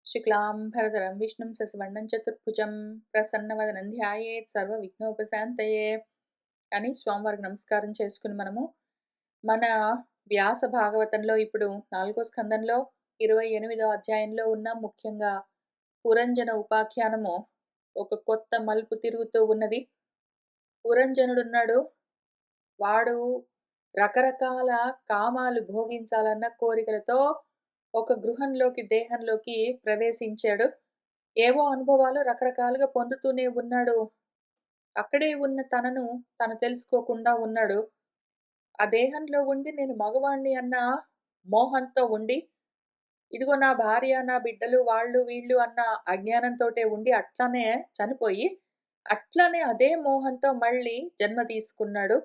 శుక్లాంబరధరం విష్ణుం శశివర్ణం చతుర్భుజం ప్రసన్నవదనం ధ్యాయేత్ సర్వవిఘ్నోపశాంతయే అని స్వామివారికి నమస్కారం చేసుకుని మనము మన వ్యాస భాగవతంలో ఇప్పుడు 4వ స్కందంలో 28వ అధ్యాయంలో ఉన్న ముఖ్యంగా పురంజన ఉపాఖ్యానము ఒక కొత్త మలుపు తిరుగుతూ ఉన్నది. పురంజనుడున్నాడు, వాడు రకరకాల కామాలు భోగించాలన్న కోరికలతో ఒక గృహంలోకి దేహంలోకి ప్రవేశించాడు. ఏవో అనుభవాలు రకరకాలుగా పొందుతూనే ఉన్నాడు. అక్కడే ఉన్న తనను తను తెలుసుకోకుండా ఉన్నాడు. ఆ దేహంలో ఉండి నేను మగవాణ్ణి అన్న మోహంతో ఉండి, ఇదిగో నా భార్య, నా బిడ్డలు, వాళ్ళు వీళ్ళు అన్న అజ్ఞానంతోటే ఉండి అట్లనే చనిపోయి, అట్లనే అదే మోహంతో మళ్ళీ జన్మ తీసుకున్నాడు.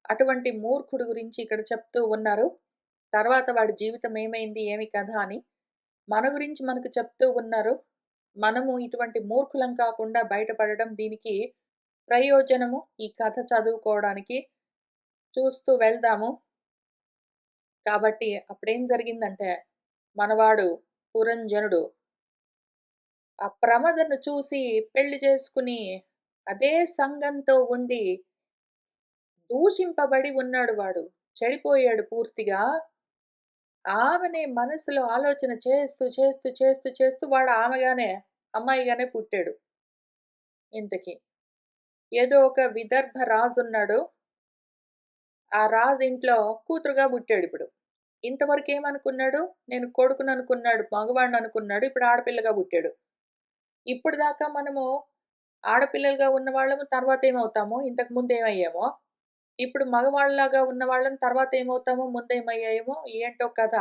అటువంటి మూర్ఖుడు గురించి ఇక్కడ చెప్తూ ఉన్నారు. తర్వాత వాడి జీవితం ఏమైంది, ఏమి కథ అని మన గురించి మనకు చెప్తూ ఉన్నారు. మనము ఇటువంటి మూర్ఖులం కాకుండా బయటపడడం దీనికి ప్రయోజనము. ఈ కథ చదువుకోవడానికి చూస్తూ వెళ్దాము. కాబట్టి అప్పుడేం జరిగిందంటే, మనవాడు పురంజనుడు ఆ ప్రమదను చూసి పెళ్లి చేసుకుని అదే సంఘంతో ఉండి దూషింపబడి ఉన్నాడు. వాడు చెడిపోయాడు పూర్తిగా. ఆమెనే మనసులో ఆలోచన చేస్తూ చేస్తూ చేస్తూ చేస్తూ వాడు ఆమెగానే అమ్మాయిగానే పుట్టాడు. ఇంతకి ఏదో ఒక విదర్భ రాజున్నాడు. ఆ రాజు ఇంట్లో కూతురుగా పుట్టాడు. ఇప్పుడు ఇంతవరకు ఏమనుకున్నాడు, నేను కొడుకును అనుకున్నాడు, మగవాడిని అనుకున్నాడు. ఇప్పుడు ఆడపిల్లగా పుట్టాడు. ఇప్పుడు దాకా మనము ఆడపిల్లలుగా ఉన్న వాళ్ళము తర్వాత ఏమవుతామో, ఇంతకు ముందు ఏమయ్యామో, ఇప్పుడు మగవాళ్ళలాగా ఉన్న వాళ్ళని తర్వాత ఏమవుతామో, ముందేమయ్యాయేమో ఏంటో కథ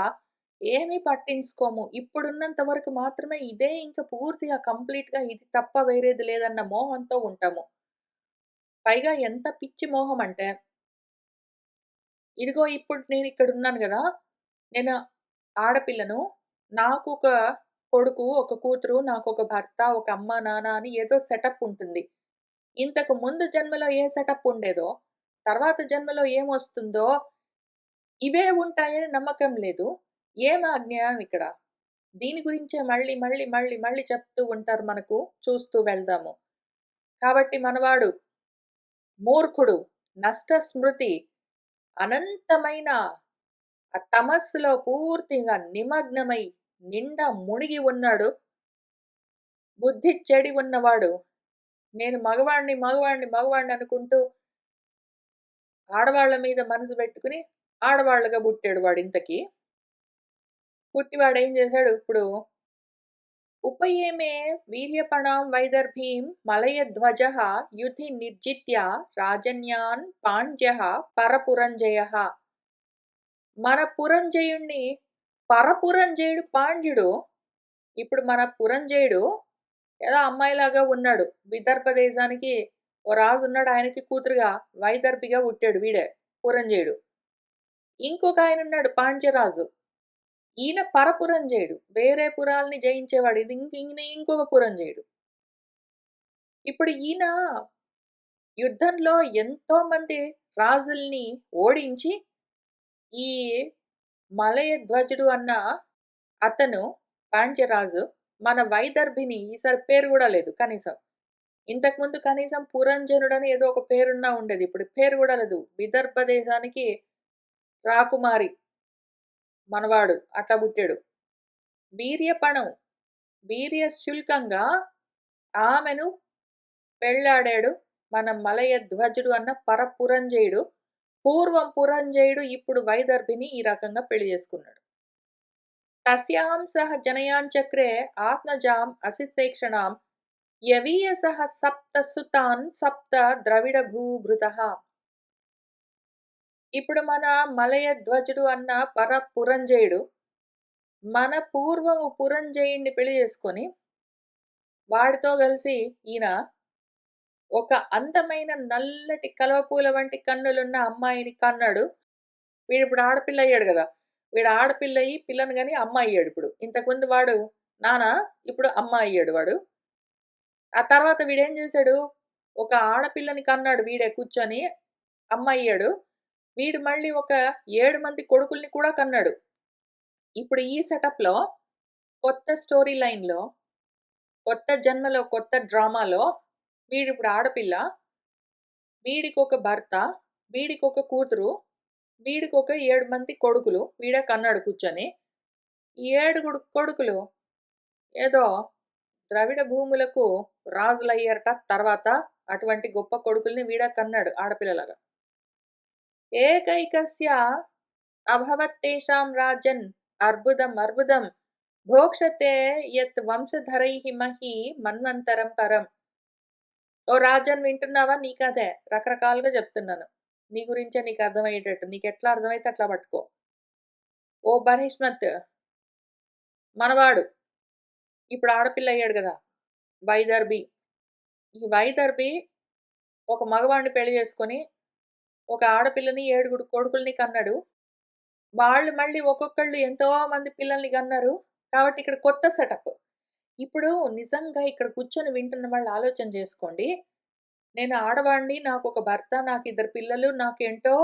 ఏమీ పట్టించుకోము. ఇప్పుడున్నంత వరకు మాత్రమే ఇదే ఇంకా పూర్తిగా కంప్లీట్‌గా ఇది తప్ప వేరేది లేదన్న మోహంతో ఉంటాము. పైగా ఎంత పిచ్చి మోహం అంటే, ఇదిగో ఇప్పుడు నేనిక్కడున్నాను గదా! నేను ఆడపిల్లను, నాకొక కొడుకు, ఒక కూతురు, నాకొక భర్త, ఒక అమ్మ, నాన్న అని ఏదో సెటప్ ఉంటుంది. ఇంతకు ముందు జన్మలో ఏ సెటప్ ఉండేదో, తర్వాత జన్మలో ఏమొస్తుందో, ఇవే ఉంటాయని నమ్మకం లేదు. ఏం అజ్ఞానం ఇక్కడ? దీని గురించే మళ్ళీ, మళ్ళీ, మళ్ళీ, మళ్ళీ చెప్తూ ఉంటారు మనకు. చూస్తూ వెళ్దాము. కాబట్టి మనవాడు మూర్ఖుడు, నష్ట స్మృతి, అనంతమైన ఆ తమస్సులో పూర్తిగా నిమగ్నమై నిండా మునిగి ఉన్నాడు. బుద్ధి చెడి ఉన్నవాడు. నేను మగవాడిని, మగవాడిని, మగవాడిని అనుకుంటూ ఆడవాళ్ళ మీద మనసు పెట్టుకుని ఆడవాళ్ళుగా పుట్టాడు వాడింతకి. పుట్టి వాడేం చేశాడు ఇప్పుడు, ఉపయేమే వీర్యపణాం వైదర్భీం మలయధ్వజః యుధి నిర్జిత్య రాజన్యాన్ పాండ్యః పరపురంజయః. మన పురంజయుణ్ణి పరపురంజయుడు పాండ్యుడు. ఇప్పుడు మన పురంజయుడు ఏదో అమ్మాయిలాగా ఉన్నాడు. విదర్భ దేశానికి ఓ రాజున్నాడు. ఆయనకి కూతురుగా వైదర్భిగా పుట్టాడు వీడే పురంజయుడు. ఇంకొక ఆయనున్నాడు పాండ్యరాజు. ఈయన పరపురంజయుడు. వేరే పురాల్ని జయించేవాడు. ఇది ఈయన ఇంకొక పురంజయుడు. ఇప్పుడు ఈయన యుద్ధంలో ఎంతో మంది రాజుల్ని ఓడించి ఈ మలయధ్వజుడు అన్న అతను పాండ్యరాజు మన వైదర్భిని ఈసారి పేరు కూడా లేదు కనీసం. ఇంతకుముందు కనీసం పురంజనుడని ఏదో ఒక పేరున్నా ఉండేది. ఇప్పుడు పేరు కూడా లేదు. విదర్భ దేశానికి రాకుమారి మనవాడు అట్లా పుట్టాడు. వీర్యపణం, వీర్యశుల్కంగా ఆమెను పెళ్ళాడాడు మన మలయధ్వజుడు అన్న పరపురంజయుడు. పూర్వం పురంజయుడు, ఇప్పుడు వైదర్భిని ఈ రకంగా పెళ్లి చేసుకున్నాడు. తస్యాం సహ జనయాञ्चक्रे ఆత్మజాం అసితేక్షణాం యవీయసః సప్త సుతాన్ సప్త ద్రవిడభూభృతః. ఇప్పుడు మన మలయధ్వజుడు అన్న పురంజయుడు మన పూర్వము పురంజయుడిని పెళ్లి చేసుకొని వాడితో కలిసి ఈయన ఒక అందమైన నల్లటి కలువపూల వంటి కన్నులున్న అమ్మాయిని కన్నాడు. వీడిప్పుడు ఆడపిల్ల అయ్యాడు గదా! వీడు ఆడపిల్ల అయ్యి పిల్లని గాని అమ్మాయి అయ్యాడు ఇప్పుడు. ఇంతకుముందు వాడు నాన్న, ఇప్పుడు అమ్మ అయ్యాడు వాడు. ఆ తర్వాత వీడేం చేశాడు, ఒక ఆడపిల్లని కన్నాడు వీడే కూర్చొని, అమ్మ అయ్యాడు. వీడు మళ్ళీ ఒక 7 మంది కొడుకుల్ని కూడా కన్నాడు. ఇప్పుడు ఈ సెటప్‌లో కొత్త స్టోరీ లైన్‌లో, కొత్త జన్మలో, కొత్త డ్రామాలో వీడిప్పుడు ఆడపిల్ల, వీడికొక భర్త, వీడికొక కూతురు, వీడికొక 7 మంది కొడుకులు. వీడే కన్నాడు కూర్చొని. ఈ 7 కొడుకులు ఏదో ద్రవిడ భూములకు రాజులయ్యారట తర్వాత. అటువంటి గొప్ప కొడుకుల్ని వీడే కన్నాడు ఆడపిల్లలాగా. ఏకైకస్య అభవత్తేషాం రాజన్ అర్బుదం అర్బుదం భోక్షతే యత్ వంశధరైః మహీ మన్వంతరం పరం. ఓ రాజన్ వింటున్నావా? నీకదే రకరకాలుగా చెప్తున్నాను. నీ గురించే నీకు అర్థమయ్యేటట్టు. నీకెట్లా అర్థమైతే అట్లా పట్టుకో. ఓ బహిష్మత్ మనవాడు ఇప్పుడు ఆడపిల్ల అయ్యాడు గదా! వైదర్భి. ఈ వైదర్భి ఒక మగవాడిని పెళ్లి చేసుకొని, ఒక ఆడపిల్లని 7 కొడుకుల్ని కన్నాడు. వాళ్ళు మళ్ళీ ఒక్కొక్కళ్ళు ఎంతో మంది పిల్లల్ని కన్నారు. కాబట్టి ఇక్కడ కొత్త సెటప్. ఇప్పుడు నిజంగా ఇక్కడ కూర్చొని వింటున్న వాళ్ళు ఆలోచన చేసుకోండి. నేను ఆడవాడిని, నాకొక భర్త, నాకిద్దరు పిల్లలు, నాకేంటో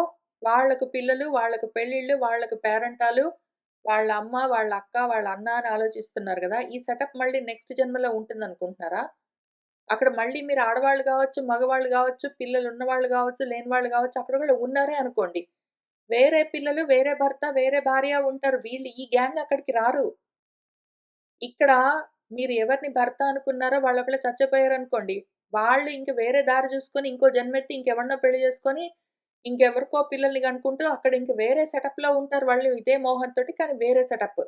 వాళ్ళకు పిల్లలు, వాళ్ళకు పెళ్ళిళ్ళు, వాళ్ళకు పేరంటాలు, వాళ్ళ అమ్మ, వాళ్ళ అక్క, వాళ్ళ అన్న అని ఆలోచిస్తున్నారు గదా! ఈ సెటప్ మళ్ళీ నెక్స్ట్ జన్మలో ఉంటుందనుకుంటున్నారా? అక్కడ మళ్ళీ మీరు ఆడవాళ్ళు గావచ్చు, మగవాళ్ళు గావచ్చు, పిల్లలున్నవాళ్ళు గావచ్చు, లేనివాళ్ళు గావచ్చు, అక్కడ కూడా ఉన్నారే అనుకోండి. వేరే పిల్లలు, వేరే భర్త, వేరే భార్య ఉంటారు. వీళ్ళు ఈ గ్యాంగ్ అక్కడికి రారు. ఇక్కడ మీరు ఎవరిని భర్త అనుకున్నారో వాళ్ళొకవేళ చచ్చిపోయారనుకోండి. వాళ్ళు ఇంక వేరే దారి చూసుకొని, ఇంకో జన్మెత్తి ఇంకెవరినో పెళ్లి చేసుకొని, ఇంకెవరికో పిల్లల్ని కనుకుంటూ అక్కడ ఇంక వేరే సెటప్‌లో ఉంటారు వాళ్ళు ఇదే మోహంతోటి కానీ వేరే సెటప్.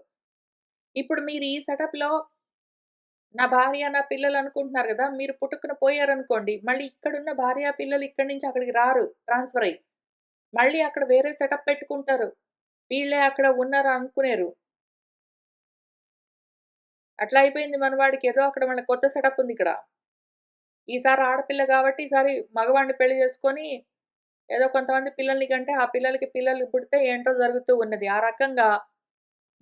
ఇప్పుడు మీరు ఈ సెటప్‌లో నా భార్య, నా పిల్లలు అనుకుంటున్నారు గదా! మీరు పుటుక్కున పోయారనుకోండి. మళ్ళీ ఇక్కడున్న భార్య, పిల్లలు ఇక్కడి నుంచి అక్కడికి రారు ట్రాన్స్‌ఫర్ అయ్యి. మళ్ళీ అక్కడ వేరే సెటప్ పెట్టుకుంటారు. వీళ్ళే అక్కడ ఉన్నారు అనుకునేరు. అట్లా అయిపోయింది మనవాడికి. ఏదో అక్కడ మళ్ళీ కొత్త సెటప్ ఉందిక్కడ. ఈసారి ఆడపిల్ల గాబట్టి, ఈసారి మగవాడిని పెళ్లి చేసుకొని, ఏదో కొంతమంది పిల్లల్ని కంటే, ఆ పిల్లలకి పిల్లలు పుడితే ఏంటో జరుగుతూ ఉన్నది. ఆ రకంగా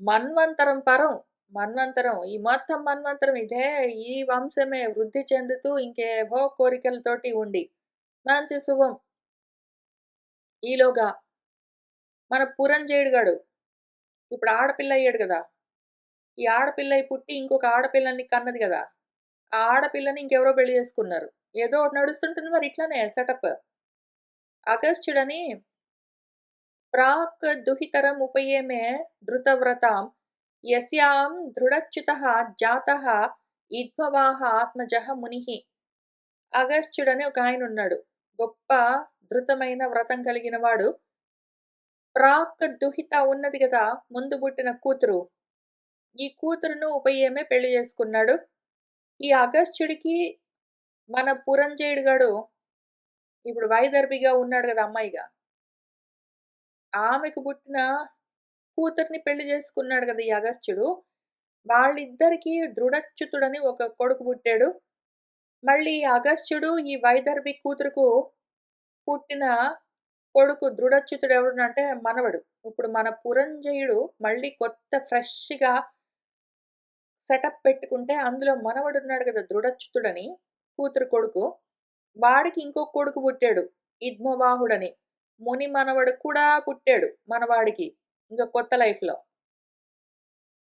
మన్వంతరం పరం. మన్వంతరం. ఈ మొత్తం మన్వంతరం ఇదే ఈ వంశమే వృద్ధి చెందుతూ ఇంకేవో కోరికలతోటి ఉండి, మంచి శుభం. ఈలోగా మన పురంజేయుడుగాడు ఇప్పుడు ఆడపిల్ల అయ్యాడు గదా! ఈ ఆడపిల్లయి పుట్టి ఇంకొక ఆడపిల్లని కన్నది గదా! ఆ ఆడపిల్లని ఇంకెవరో పెళ్లి చేసుకున్నారు. ఏదో ఒకటి నడుస్తుంటుంది మరి ఇట్లనే సెటప్. అగస్త్యుడని ప్రాక్ దుహితరముపయేమే ధృతవ్రతాం యస్యాం దృఢచ్యుతః జాతః ఇద్భవాహ ఆత్మజః మునిః. అగస్త్యుడని ఒక ఆయనున్నాడు. గొప్ప ధృతమైన వ్రతం కలిగిన వాడు. ప్రాక్ దుహిత ఉన్నది గదా! ముందు పుట్టిన కూతురు. ఈ కూతురును ఉపయేమే పెళ్లి చేసుకున్నాడు. ఈ అగస్త్యుడికి మన పురంజేయుడుగాడు ఇప్పుడు వైదర్భిగా ఉన్నాడు గదా! అమ్మాయిగా. ఆమెకు పుట్టిన కూతురిని పెళ్లి చేసుకున్నాడు గదా! ఈ అగస్త్యుడు. వాళ్ళిద్దరికీ దృఢచ్యుతుడని ఒక కొడుకు పుట్టాడు. మళ్ళీ ఈ అగస్త్యుడు ఈ వైదర్భి కూతురుకు పుట్టిన కొడుకు దృఢచ్యుతుడు ఎవరంటే మనవడు. ఇప్పుడు మన పురంజయుడు మళ్ళీ కొత్త ఫ్రెష్‌గా సెటప్ పెట్టుకుంటే అందులో మనవడున్నాడు గదా! దృఢచ్యుతుడని కూతురు కొడుకు. వాడికి ఇంకొక కొడుకు పుట్టాడు. ఇద్మవాహుడని. ముని మనవడు కూడా పుట్టాడు మనవాడికి. ఇంక కొత్త లైఫ్‌లో.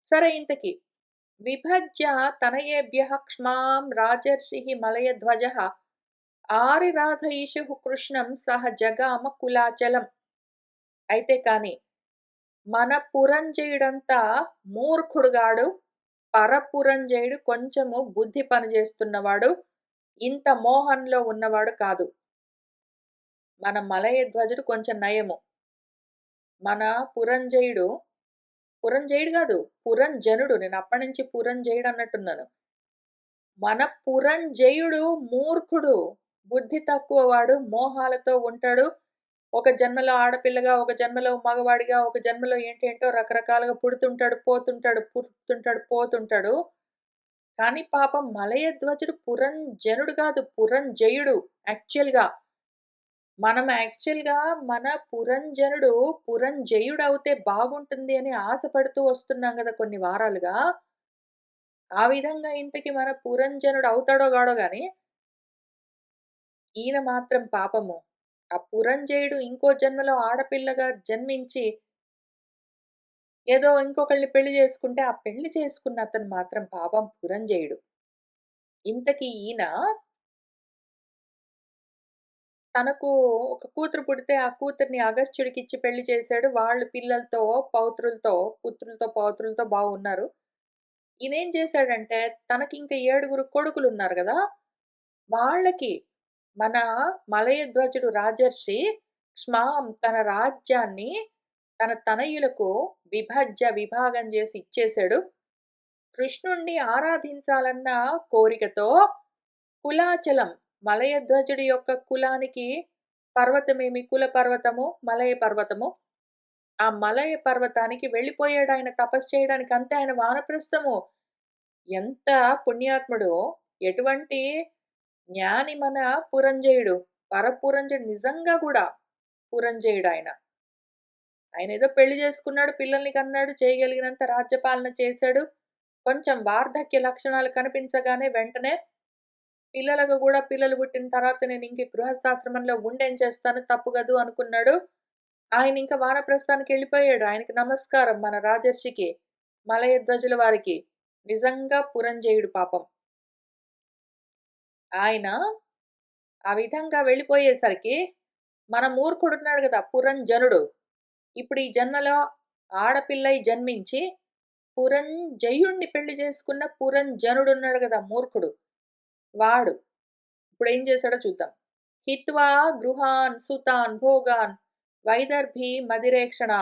సరే ఇంతకి విభజ్య తనయేభ్యః క్ష్మాం రాజర్షిః మలయధ్వజः ఆరిరాధయిషుః కృష్ణం సహ జగామ కులాచలం. అయితే కానీ మన పురంజయుడంతా మూర్ఖుడుగాడు. పరపురంజయుడు కొంచెము బుద్ధి పనిచేస్తున్నవాడు. ఇంత మోహంలో ఉన్నవాడు కాదు. మన మలయధ్వజుడు కొంచెం నయము. మన పురంజయుడు పురంజయుడు గాదు. పురంజనుడు. నేను అప్పటినుంచి పురంజయుడు అన్నట్టున్నాను. మన పురంజయుడు మూర్ఖుడు. బుద్ధి తక్కువ వాడు. మోహాలతో ఉంటాడు. ఒక జన్మలో ఆడపిల్లగా, ఒక జన్మలో మగవాడిగా, ఒక జన్మలో ఏంటేంటో రకరకాలుగా పుడుతుంటాడు, పోతుంటాడు, పుడుతుంటాడు, పోతుంటాడు. కానీ పాపం మలయధ్వజుడు పురంజనుడు గాదు. పురంజయుడు యాక్చువల్‌గా. మనం యాక్చువల్‌గా మన పురంజనుడు పురంజయుడవుతే బాగుంటుంది అని ఆశపడుతూ వస్తున్నాం గదా! కొన్ని వారాలుగా. ఆ విధంగా ఇంతకి మన పురంజనుడు అవుతాడో గాడో గాని, ఈయన మాత్రం పాపము ఆ పురంజయుడు ఇంకో జన్మలో ఆడపిల్లగా జన్మించి ఏదో ఇంకొకళ్ళని పెళ్లి చేసుకుంటే, ఆ పెళ్లి చేసుకున్న అతను మాత్రం పాపం పురంజేయుడు. ఇంతకీ ఈయన తనకు ఒక కూతురు పుడితే, ఆ కూతురిని అగస్త్యుడికిచ్చి పెళ్లి చేశాడు. వాళ్ళు పిల్లలతో, పౌత్రులతో, పుత్రులతో, పౌత్రులతో బాగున్నారు. ఈయనేం చేశాడంటే, తనకింక 7 కొడుకులున్నారు గదా! వాళ్ళకి మన మలయధ్వజుడు రాజర్షి తన రాజ్యాన్ని తన తనయులకు విభాగం చేసి ఇచ్చేశాడు. కృష్ణుణ్ణి ఆరాధించాలన్న కోరికతో కులాచలం మలయధ్వజుడి యొక్క కులానికి పర్వతమేమి కుల పర్వతము, మలయ పర్వతము. ఆ మలయ పర్వతానికి వెళ్ళిపోయాడాయన తపస్సు చేయడానికి. అంతే ఆయన వానప్రస్థము. ఎంత పుణ్యాత్ముడో, ఎటువంటి జ్ఞాని మన పురంజయుడు. పరపురంజయుడు నిజంగా గూడా పురంజయుడాయన. ఆయనేదో పెళ్లి చేసుకున్నాడు, పిల్లల్ని కన్నాడు, చేయగలిగినంత రాజ్యపాలన చేశాడు. కొంచెం వార్ధక్య లక్షణాలు కనిపించగానే వెంటనే పిల్లలకు గూడా పిల్లలు పుట్టిన తర్వాత నేనింక గృహస్థాశ్రమంలో ఉండేం చేస్తాను తప్పు గదు అనుకున్నాడు. ఆయనింక వానప్రస్థానికెళ్ళిపోయాడు. ఆయనకి నమస్కారం మన రాజర్షికి, మలయధ్వజుల వారికి. నిజంగా పురంజయుడు పాపం. ఆయన ఆ విధంగా వెళ్ళిపోయేసరికి మన మూర్ఖుడున్నాడు గదా! పురంజనుడు. ఇప్పుడు ఈ జన్మలో ఆడపిల్లై జన్మించి పురంజయుడిని పెళ్లి చేసుకున్న పురంజనుడున్నాడు గదా! మూర్ఖుడు. వాడు ఇప్పుడేం చేశాడో చూద్దాం. హిత్వా గృహాన్ సుతాన్ భోగాన్ వైదర్భి మదిరేక్షణ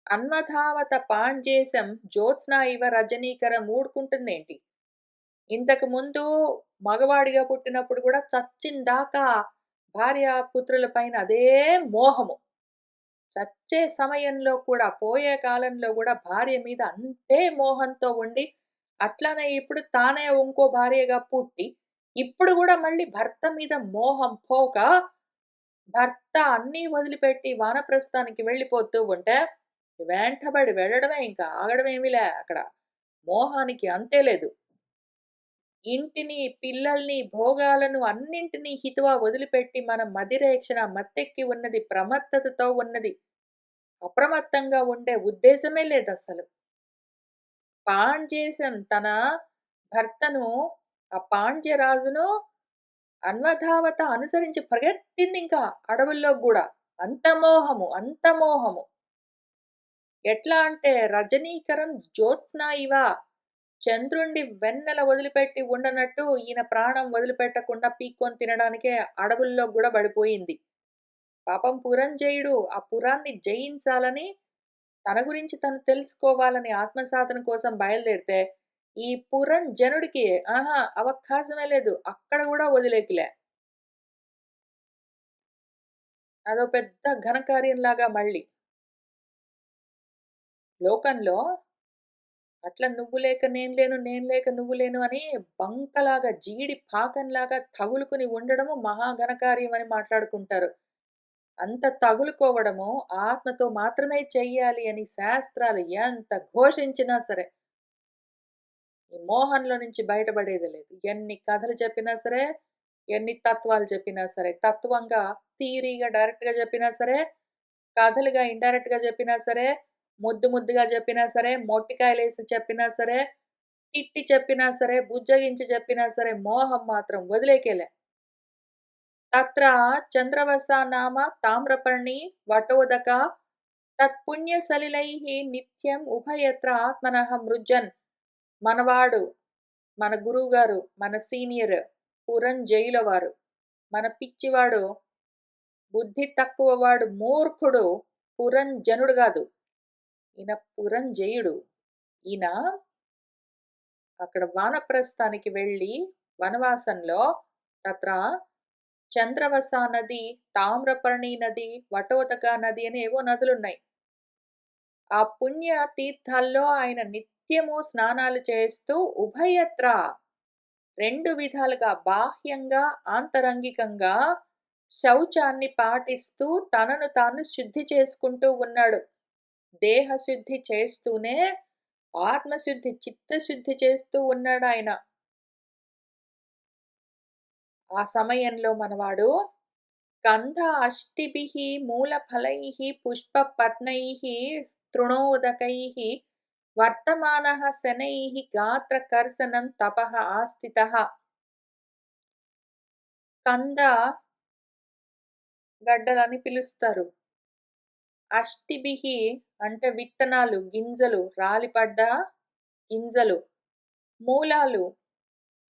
అన్వధావత పాండ్యేశం జ్యోత్స్నా ఇవ రజనీకరం ఊడుకుంటుందేంటి? ఇంతకు ముందు మగవాడిగా పుట్టినప్పుడు కూడా చచ్చిందాకా భార్యాపుత్రుల పైన అదే మోహము. చచ్చే సమయంలో కూడా, పోయే కాలంలో గూడా భార్య మీద అంతే మోహంతో ఉండి, అట్లనే ఇప్పుడు తానే ఇంకో భార్యగా పుట్టి, ఇప్పుడు గూడా మళ్ళీ భర్త మీద మోహం పోక, భర్త అన్నీ వదిలిపెట్టి వానప్రస్థానికి వెళ్ళిపోతూ ఉంటే, వెంటబడి వెళ్ళడమే ఇంకా ఆగడమేమిలే అక్కడ. మోహానికి అంతే లేదు. ఇంటిని, పిల్లల్ని, భోగాలను అన్నింటినీ హితువా వదిలిపెట్టి మనం మదిరేక్షణ మత్తెక్కి ఉన్నది, ప్రమత్తతతో ఉన్నది. అప్రమత్తంగా ఉండే ఉద్దేశమే లేదసలు. పాండ్యేశం తన భర్తను, ఆ పాండ్య రాజును అన్వధావత అనుసరించి పరిగెత్తిందింకా అడవుల్లోకి గూడా. అంత మోహము, అంత మోహము. ఎట్లా అంటే రజనీకరం జ్యోత్స్న ఇవ చంద్రుండి వెన్నెల వదిలిపెట్టి ఉండనట్టు ఈయన ప్రాణం వదిలిపెట్టకుండా పీక్కొని తినడానికే అడవుల్లో గూడా పడిపోయింది. పాపం పురంజయుడు ఆ పురాన్ని జయించాలని, తన గురించి తను తెలుసుకోవాలని ఆత్మసాధన కోసం బయలుదేరితే, ఈ పురంజనుడికి అవకాశమే లేదు. అక్కడ గూడా వదిలేకిలే. అదో పెద్ద ఘనకార్యంలాగా మళ్ళీ. లోకంలో అట్లా నువ్వు లేక నేను లేను, నేను లేక నువ్వు లేను అని బంకలాగా, జీడి పాకంలాగా తగులుకుని ఉండడము మహా ఘనకార్యం అని మాట్లాడుకుంటారు. అంత తగులుకోవడము ఆత్మతో మాత్రమే చెయ్యాలి అని శాస్త్రాలు ఎంత ఘోషించినా సరే, ఈ మోహంలో నుంచి బయటపడేది లేదు. ఎన్ని కథలు చెప్పినా సరే, ఎన్ని తత్వాలు చెప్పినా సరే, తత్వంగా, థియరీగా డైరెక్ట్‌గా చెప్పినా సరే, కథలుగా ఇండైరెక్ట్‌గా చెప్పినా సరే, ముద్దు ముద్దుగా చెప్పినా సరే, మొట్టికాయలేసి చెప్పినా సరే, తిట్టి చెప్పినా సరే, బుజ్జగించి చెప్పినా సరే, మోహం మాత్రం వదిలేకేలే. తత్ర చంద్రవసా నామ తామ్రపర్ణి వటోదక తత్పుణ్యసలిలైః నిత్యం ఉభయత్ర ఆత్మనః మృజ్జన్. మనవాడు, మన గురువుగారు, మన సీనియర్ పురంజయుల వారు. మన పిచ్చివాడు, బుద్ధి తక్కువ వాడు, మూర్ఖుడు పురంజనుడు గాదు. ఈయన పురంజయుడు. ఈయన అక్కడ వానప్రస్థానికి వెళ్ళి వనవాసంలో తత్ర చంద్రవస నది, తామ్రపర్ణి నది, వటోదక నది అని ఏవో నదులున్నాయి. ఆ పుణ్య తీర్థాల్లో ఆయన నిత్యము స్నానాలు చేస్తూ ఉభయత్ర 2 విధాలుగా బాహ్యంగా, ఆంతరంగికంగా శౌచాన్ని పాటిస్తూ తనను తాను శుద్ధి చేసుకుంటూ ఉన్నాడు. దేహశుద్ధి చేస్తూనే ఆత్మశుద్ధి, చిత్తశుద్ధి చేస్తూ ఉన్నాడాయన. ఆ సమయంలో మనవాడు కంద అష్టిభిః మూలఫలైః పుష్పపత్నైః తృణోదకైః వర్తమానః శనైః గాత్రకర్షణం తపః ఆస్థితః. కంద గడ్డలని పిలుస్తారు. అష్టిభిః అంటే విత్తనాలు, గింజలు, రాలిపడ్డ గింజలు. మూలాలు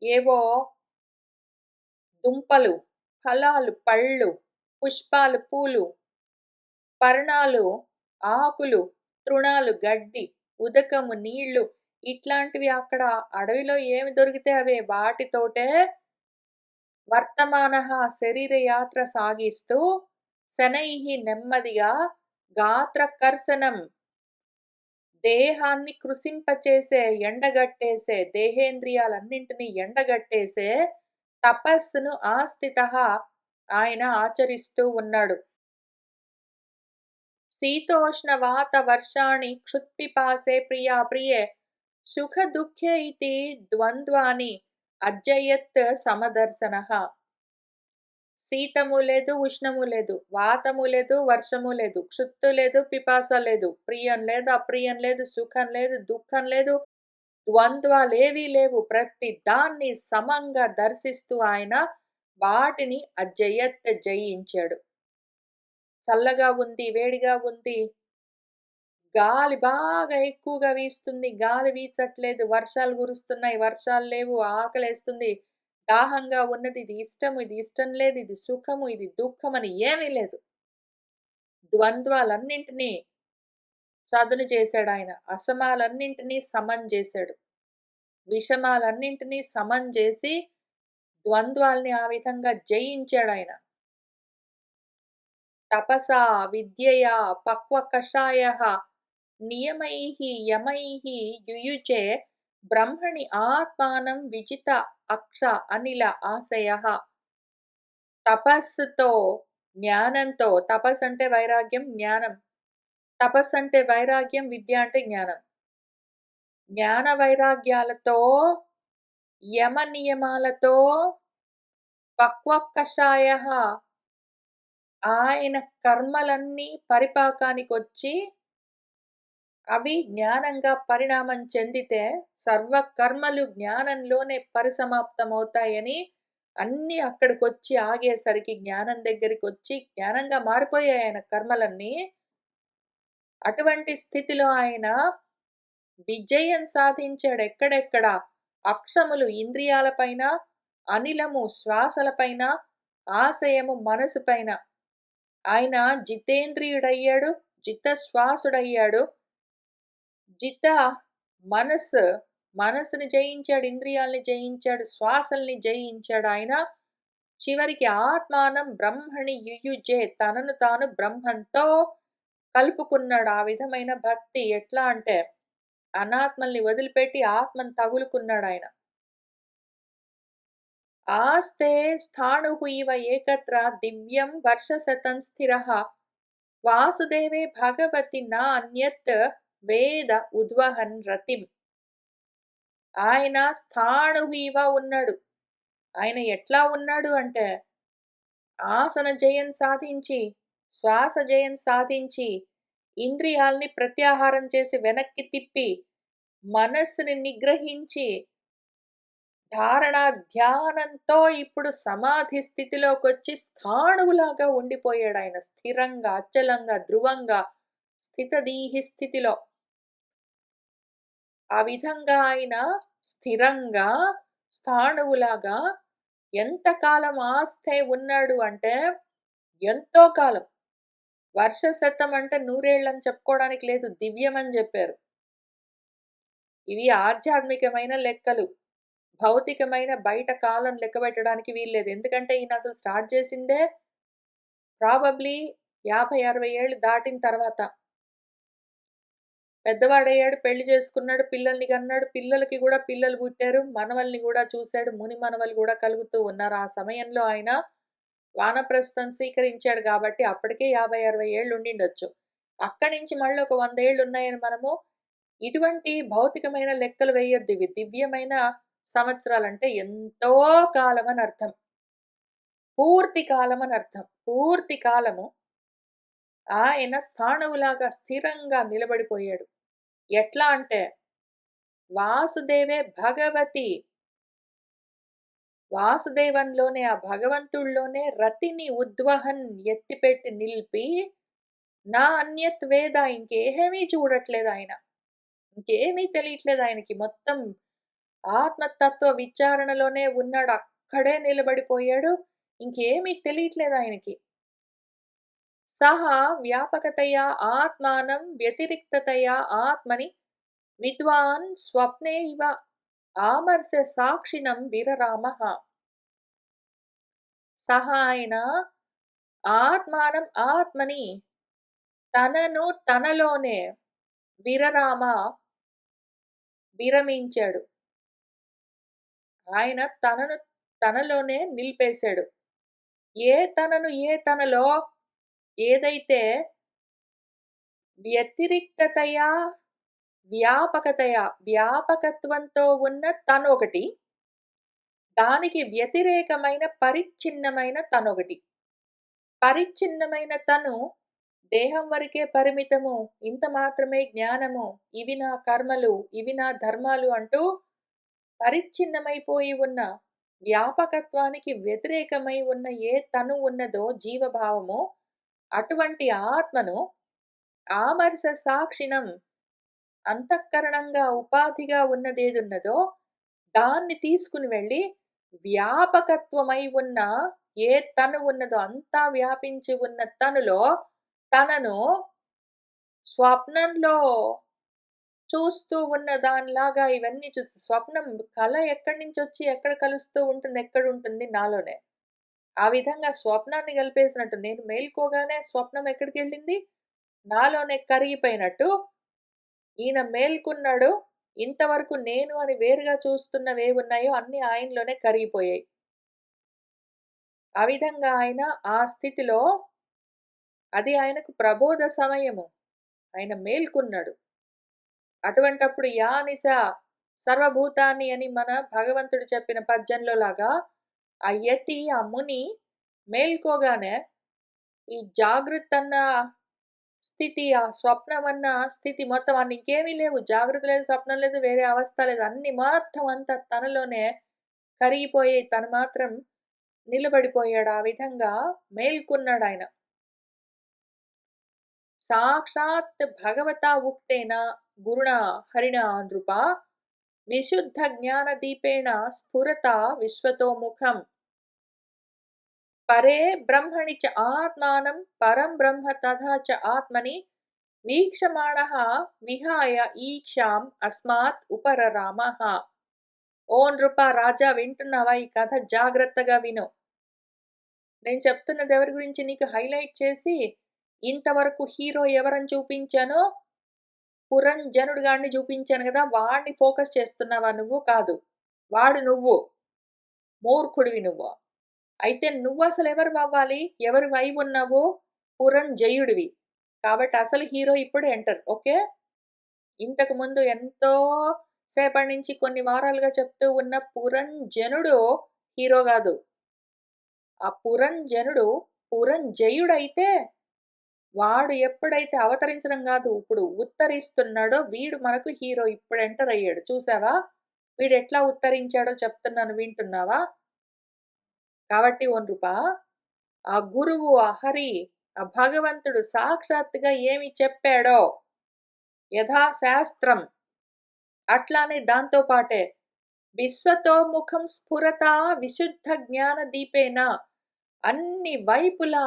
ఏవో దుంపలు, ఫలాలు పళ్ళు, పుష్పాలు పూలు, పర్ణాలు ఆకులు, తృణాలు గడ్డి, ఉదకము నీళ్లు, ఇట్లాంటివి అక్కడ అడవిలో ఏమి దొరికితే అవే వాటితోటే వర్తమానః శరీర యాత్ర సాగిస్తూ శనైః నెమ్మదిగా గాత్రకర్షణం దేహాన్ని కృశింపచేసే, ఎండగట్టేసే, దేహేంద్రియాలన్నింటినీ ఎండగట్టేసే తపస్సును ఆస్థితః ఆయన ఆచరిస్తూ ఉన్నాడు. శీతోష్ణ వాత వర్షాణి క్షుత్పిపాసే ప్రియా ప్రియే సుఖ దుఃఖే ఇతి ద్వంద్వాని అజ్జయత్ సమదర్శనః. శీతము లేదు, ఉష్ణము లేదు, వాతము లేదు, వర్షము లేదు, క్షుత్తు లేదు, పిపాస లేదు, ప్రియం లేదు, అప్రియం లేదు, సుఖం లేదు, దుఃఖం లేదు, ద్వంద్వాలేవీ లేవు. ప్రతి దాన్ని సమంగా దర్శిస్తూ ఆయన వాటిని అజయత్ జయించాడు. చల్లగా ఉంది, వేడిగా ఉంది, గాలి బాగా ఎక్కువగా వీస్తుంది, గాలి వీచట్లేదు, వర్షాలు కురుస్తున్నాయి, వర్షాలు లేవు, ఆకలేస్తుంది, దాహంగా ఉన్నది, ఇది ఇష్టము, ఇది ఇష్టం లేదు, ఇది సుఖము, ఇది దుఃఖం అని ఏమీ లేదు. ద్వంద్వాలన్నింటినీ చదును చేశాడు ఆయన. అసమాలన్నింటినీ సమం చేశాడు. విషమాలన్నింటినీ సమం చేసి ద్వంద్వాల్ని ఆ విధంగా జయించాడాయన. తపసా విద్యయా పక్వ కషాయః నియమైః యమైః యుయుజే బ్రహ్మణి ఆత్మానం విజిత అక్ష అనిల ఆశయః. తపస్సుతో, జ్ఞానంతో, తపస్సు అంటే వైరాగ్యం, జ్ఞానం. తపస్సు అంటే వైరాగ్యం, విద్య అంటే జ్ఞానం. జ్ఞాన వైరాగ్యాలతో, యమ నియమాలతో, పక్వ కషాయః ఆయన కర్మలన్నీ పరిపాకానికొచ్చి అవి జ్ఞానంగా పరిణామం చెందితే సర్వ కర్మలు జ్ఞానంలోనే పరిసమాప్తమవుతాయని అన్నీ అక్కడికొచ్చి ఆగేసరికి జ్ఞానం దగ్గరికొచ్చి జ్ఞానంగా మారిపోయాయి ఆయన కర్మలన్నీ. అటువంటి స్థితిలో ఆయన విజయం సాధించాడు. ఎక్కడెక్కడ అక్షములు ఇంద్రియాలపైన, అనిలము శ్వాసలపైన, ఆశయము మనసుపైన. ఆయన జితేంద్రియుడయ్యాడు, జితశ్వాసుడయ్యాడు. జిత మనస్సుని జయించాడు, ఇంద్రియాల్ని జయించాడు, శ్వాసల్ని జయించాడు ఆయన. చివరికి ఆత్మానం బ్రహ్మణి యుయుజే తనను తాను బ్రహ్మంతో కలుపుకున్నాడు. ఆ విధమైన భక్తి ఎట్లా అంటే అనాత్మల్ని వదిలిపెట్టి ఆత్మను తగులుకున్నాడు ఆయన. ఆస్తే స్థాణుః ఇవ ఏకత్ర దివ్యం వర్షశతం స్థిరః వాసుదేవే భగవతి నా అన్యత్ వేద ఉద్వహన్ రతిం. ఆయన స్థాణుః ఇవ ఉన్నాడు. ఆయన ఎట్లా ఉన్నాడు అంటే ఆసన జయం సాధించి, శ్వాస జయం సాధించి, ఇంద్రియాల్ని ప్రత్యాహారం చేసి వెనక్కి తిప్పి, మనస్సుని నిగ్రహించి, ధారణ ధ్యానంతో ఇప్పుడు సమాధి స్థితిలోకొచ్చి స్థాణువులాగా ఉండిపోయాడు ఆయన. స్థిరంగా, అచలంగా, ధ్రువంగా, స్థితదీహి స్థితిలో. ఆ విధంగా ఆయన స్థిరంగా, స్థాణువులాగా ఎంతకాలం ఆస్తే ఉన్నాడు అంటే ఎంతో కాలం. వర్షశతం అంటే నూరేళ్ళని చెప్పుకోవడానికి లేదు, దివ్యమని చెప్పారు. ఇవి ఆధ్యాత్మికమైన లెక్కలు. భౌతికమైన బయట కాలం లెక్కబెట్టడానికి వీల్లేదు. ఎందుకంటే ఈయన అసలు స్టార్ట్ చేసిందే ప్రాబబ్లీ 50, 60 ఏళ్ళు దాటిన తర్వాత. పెద్దవాడయ్యాడు, పెళ్లి చేసుకున్నాడు, పిల్లల్ని కన్నాడు, పిల్లలకి కూడా పిల్లలు పుట్టారు, మనవల్ని కూడా చూశాడు, ముని మనవలు కూడా కలుగుతూ ఉన్నారు. ఆ సమయంలో ఆయన వానప్రస్థం స్వీకరించాడు కాబట్టి అప్పటికే 50, 60 ఏళ్ళు ఉండిండొచ్చు. అక్కడి నుంచి మళ్ళీ ఒక 100 ఏళ్ళు ఉన్నాయని మనము ఇటువంటి భౌతికమైన లెక్కలు వేయొద్దు. ఇవి దివ్యమైన సంవత్సరాలంటే ఎంతో కాలం అని అర్థం. పూర్తి కాలం అని అర్థం. పూర్తి కాలము ఆయన స్థాణువులాగా స్థిరంగా నిలబడిపోయాడు. ఎట్లా అంటే వాసుదేవే భగవతి. వాసుదేవంలోనే ఆ భగవంతుడిలోనే రతిని ఉద్వహన్ ఎత్తిపెట్టి నిలిపి నా అన్యత్ వేద ఇంకేమీ చూడట్లేదాయన. ఇంకేమీ తెలియట్లేదాయనకి. మొత్తం ఆత్మతత్వ విచారణలోనే ఉన్నాడు. అక్కడే నిలబడిపోయాడు. ఇంకేమీ తెలియట్లేదాయనకి. సహ వ్యాపకతయా ఆత్మానం వ్యతిరిక్తతయా ఆత్మని విద్వాన్ స్వప్నే ఇవ ఆమర్శ సాక్షిణం విరరామః. సహ ఆయన ఆత్మానం ఆత్మని తనను తనలోనే విరరామ విరమించాడు. ఆయన తనను తనలోనే నిలిపేశాడు. ఏ తనలో ఏదైతే వ్యతిరిక్తతయా వ్యాపకత్వంతో ఉన్న తనొకటి, దానికి వ్యతిరేకమైన పరిచ్ఛిన్నమైన తనొకటి. పరిచ్ఛిన్నమైన తను దేహం వరకే పరిమితము, ఇంత మాత్రమే జ్ఞానము, ఇవి నా కర్మలు, ఇవి నా ధర్మాలు అంటూ పరిచ్ఛిన్నమైపోయి ఉన్న వ్యాపకత్వానికి వ్యతిరేకమై ఉన్న ఏ తను ఉన్నదో జీవభావము, అటువంటి ఆత్మను ఆమర్శ సాక్షిణం అంతఃకరణంగా ఉపాధిగా ఉన్నదేదున్నదో దాన్ని తీసుకుని వెళ్ళి వ్యాపకత్వమై ఉన్న ఏ తను ఉన్నదో అంతా వ్యాపించి ఉన్న తనులో తనను స్వప్నంలో చూస్తూ ఉన్న దానిలాగా ఇవన్నీ స్వప్నం కళ ఎక్కడి నుంచి వచ్చి ఎక్కడ కలుస్తూ ఉంటుంది, ఎక్కడుంటుంది నాలోనే. ఆ విధంగా స్వప్నాన్ని కలిపేసినట్టు నేను మేల్కోగానే స్వప్నం ఎక్కడికెళ్ళింది? నాలోనే కరిగిపోయినట్టు ఈయన మేల్కున్నాడు. ఇంతవరకు నేను అని వేరుగా చూస్తున్నవేవున్నాయో అన్నీ ఆయనలోనే కరిగిపోయాయి. ఆ విధంగా ఆయన ఆ స్థితిలో అది ఆయనకు ప్రబోధ సమయము. ఆయన మేల్కున్నాడు. అటువంటప్పుడు యా నిశ సర్వభూతాన్ని అని మన భగవంతుడు చెప్పిన పద్యంలో లాగా ఆ యతి, ఆ ముని మేల్కోగానే ఈ జాగృత్ అన్న స్థితి, ఆ స్వప్నం అన్న స్థితి మొత్తం అన్ని ఇంకేమీ లేవు. జాగృతి లేదు, స్వప్నం లేదు, వేరే అవస్థ లేదు. అన్ని మొత్తం అంతా తనలోనే కరిగిపోయి తను మాత్రం నిలబడిపోయాడు. ఆ విధంగా మేల్కున్నాడాయన. సాక్షాత్ భగవతా ఉక్తేన గురుణా హరిణా నృపా విశుద్ధ జ్ఞాన దీపేణ స్ఫురత విశ్వతోముఖం పరే బ్రహ్మణి చ ఆత్మానం పరం బ్రహ్మ తథా చ ఆత్మని వీక్షమాణః విహాయ ఈక్షాం అస్మాత్ ఉపరరామః. ఓ నృప రాజా, వింటున్నావా? ఈ కథ జాగ్రత్తగా విను. నేను చెప్తున్నది ఎవరి గురించి నీకు హైలైట్ చేసి ఇంతవరకు హీరో ఎవరని చూపించానో పురంజనుడు గాడిని చూపించాను కదా, వాడిని ఫోకస్ చేస్తున్నావా నువ్వు? కాదు, వాడు నువ్వు. మూర్ఖుడివి నువ్వు. అయితే నువ్వు అసలు ఎవరు అవ్వాలి? ఎవరు అయి ఉన్నావు? పురంజయుడివి. కాబట్టి అసలు హీరో ఇప్పుడు ఎంటర్. ఓకే. ఇంతకు ముందు ఎంతో సేపటి నుంచి కొన్ని వారాలుగా చెప్తూ ఉన్న పురంజనుడు హీరో కాదు. ఆ పురంజనుడు పురంజయుడైతే వాడు ఎప్పుడైతే అవతరించడం కాదు, ఇప్పుడు ఉత్తరిస్తున్నాడో వీడు మనకు హీరో ఇప్పుడు ఎంటర్ అయ్యాడు. చూసావా? వీడు ఎట్లా ఉత్తరించాడో చెప్తున్నాను, వింటున్నావా? కాబట్టి ఓ నృప, ఆ గురువు, ఆ హరి, ఆ భగవంతుడు సాక్షాత్తుగా ఏమి చెప్పాడో యథాశాస్త్రం అట్లానే దాంతో పాటే విశ్వతోముఖం స్ఫురత విశుద్ధ జ్ఞాన దీపేన అన్ని వైపులా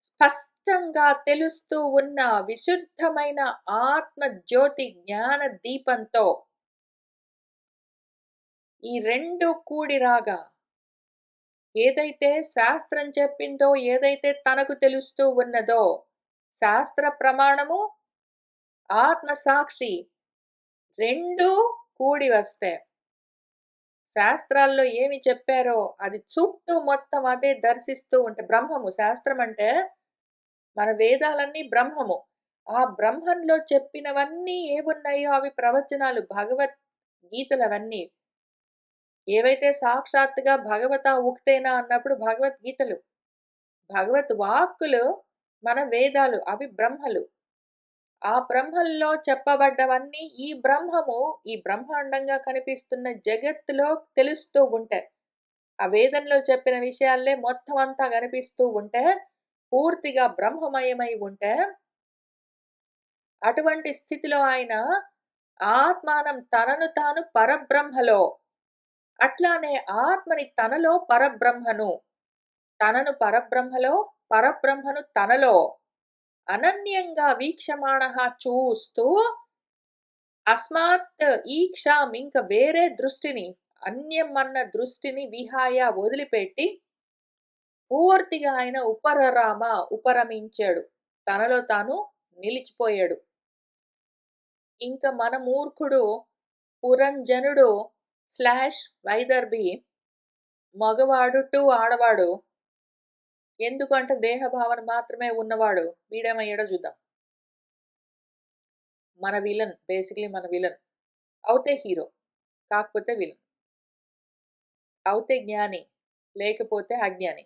స్పష్టంగా తెలుస్తూ ఉన్న విశుద్ధమైన ఆత్మ జ్యోతి జ్ఞాన దీపంతో ఈ రెండు కూడి రాగా ఏదైతే శాస్త్రం చెప్పిందో, ఏదైతే తనకు తెలుస్తూ ఉన్నదో, శాస్త్ర ప్రమాణము, ఆత్మసాక్షి రెండూ కూడి వస్తే శాస్త్రాల్లో ఏమి చెప్పారో అది చుట్టూ మొత్తం అదే దర్శిస్తూ ఉంటే బ్రహ్మము. శాస్త్రం అంటే మన వేదాలన్నీ బ్రహ్మము. ఆ బ్రహ్మంలో చెప్పినవన్నీ ఏమున్నాయో అవి ప్రవచనాలు, భగవద్గీతలవన్నీ. ఏవైతే సాక్షాత్తుగా భగవతా ఉక్తేన అన్నప్పుడు భగవద్గీతలు, భగవత్ వాక్కులు మన వేదాలు అవి బ్రహ్మలు. ఆ బ్రహ్మల్లో చెప్పబడ్డవన్నీ ఈ బ్రహ్మాండంగా కనిపిస్తున్న జగత్తులో తెలుస్తూ ఉంటాయి. ఆ వేదంలో చెప్పిన విషయాల్లే మొత్తం అంతా కనిపిస్తూ ఉంటే, పూర్తిగా బ్రహ్మమయమై ఉంటే, అటువంటి స్థితిలో ఆయన ఆత్మానం తనను తాను పరబ్రహ్మలో, అట్లానే ఆత్మని తనలో పరబ్రహ్మను, తనను పరబ్రహ్మలో, పరబ్రహ్మను తనలో అనన్యంగా వీక్షమాణః చూస్తూ అస్మాత్ ఈక్షాం ఇంక వేరే దృష్టిని, అన్యం అన్న దృష్టిని విహాయ వదిలిపెట్టి పూర్తిగా ఆయన ఉపరమించాడు. తనలో తాను నిలిచిపోయాడు. ఇంక మన మూర్ఖుడు పురంజనుడు /వైదర్భి మగవాడు ఆడవాడు. ఎందుకంటే దేహ భావన మాత్రమే ఉన్నవాడు. వీడేమయ్యాడో చూద్దాం. మన విలన్. బేసికలీ మన విలన్. అవుతే హీరో. కాకపోతే విలన్. అవుతే జ్ఞాని. లేకపోతే అజ్ఞాని.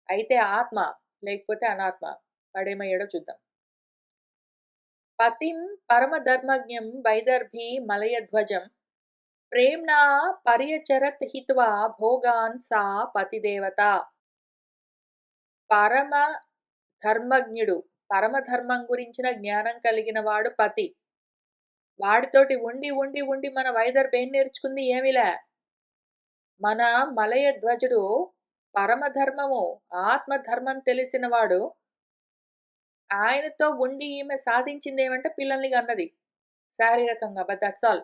అయితే ఆత్మ. లేకపోతే అనాత్మ. వాడేమయ్యాడో చూద్దాం. పతిం పరమధర్మజ్ఞం వైదర్భి మలయధ్వజం ప్రేమ్నా పర్యచరత్ హిత్వా భోగాన్ సా పతిదేవత. పరమ ధర్మజ్ఞుడు, పరమధర్మం గురించిన జ్ఞానం కలిగిన వాడు పతి. వాడితోటి ఉండి ఉండి ఉండి మన వైదర్భి ఏం నేర్చుకుంది? ఏమిలే. మన మలయధ్వజుడు పరమధర్మము, ఆత్మధర్మం తెలిసినవాడు. ఆయనతో ఉండి ఈమె సాధించిందేమంటే పిల్లల్ని కన్నది. శారీరకంగా. But that's all.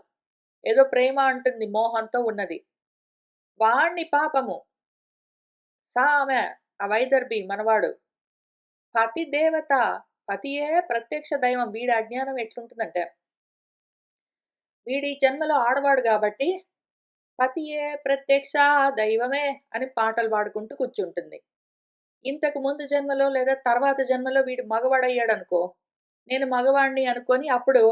ఏదో ప్రేమ అంటుంది, మోహంతో ఉన్నది. వాణ్ణి పాపము ఆమె ఆ వైదర్భి మనవాడు. పతి దేవత, పతియే ప్రత్యక్ష దైవం. వీడి అజ్ఞానం ఎట్లుంటుందంటే, వీడి జన్మలో ఆడవాడు కాబట్టి పతియే ప్రత్యక్ష దైవమే అని పాటలు పాడుకుంటూ కూర్చుంటుంది. ఇంతకు ముందు జన్మలో లేదా తర్వాత జన్మలో వీడు మగవాడయ్యాడనుకో, నేను మగవాణ్ణి అనుకొని అప్పుడు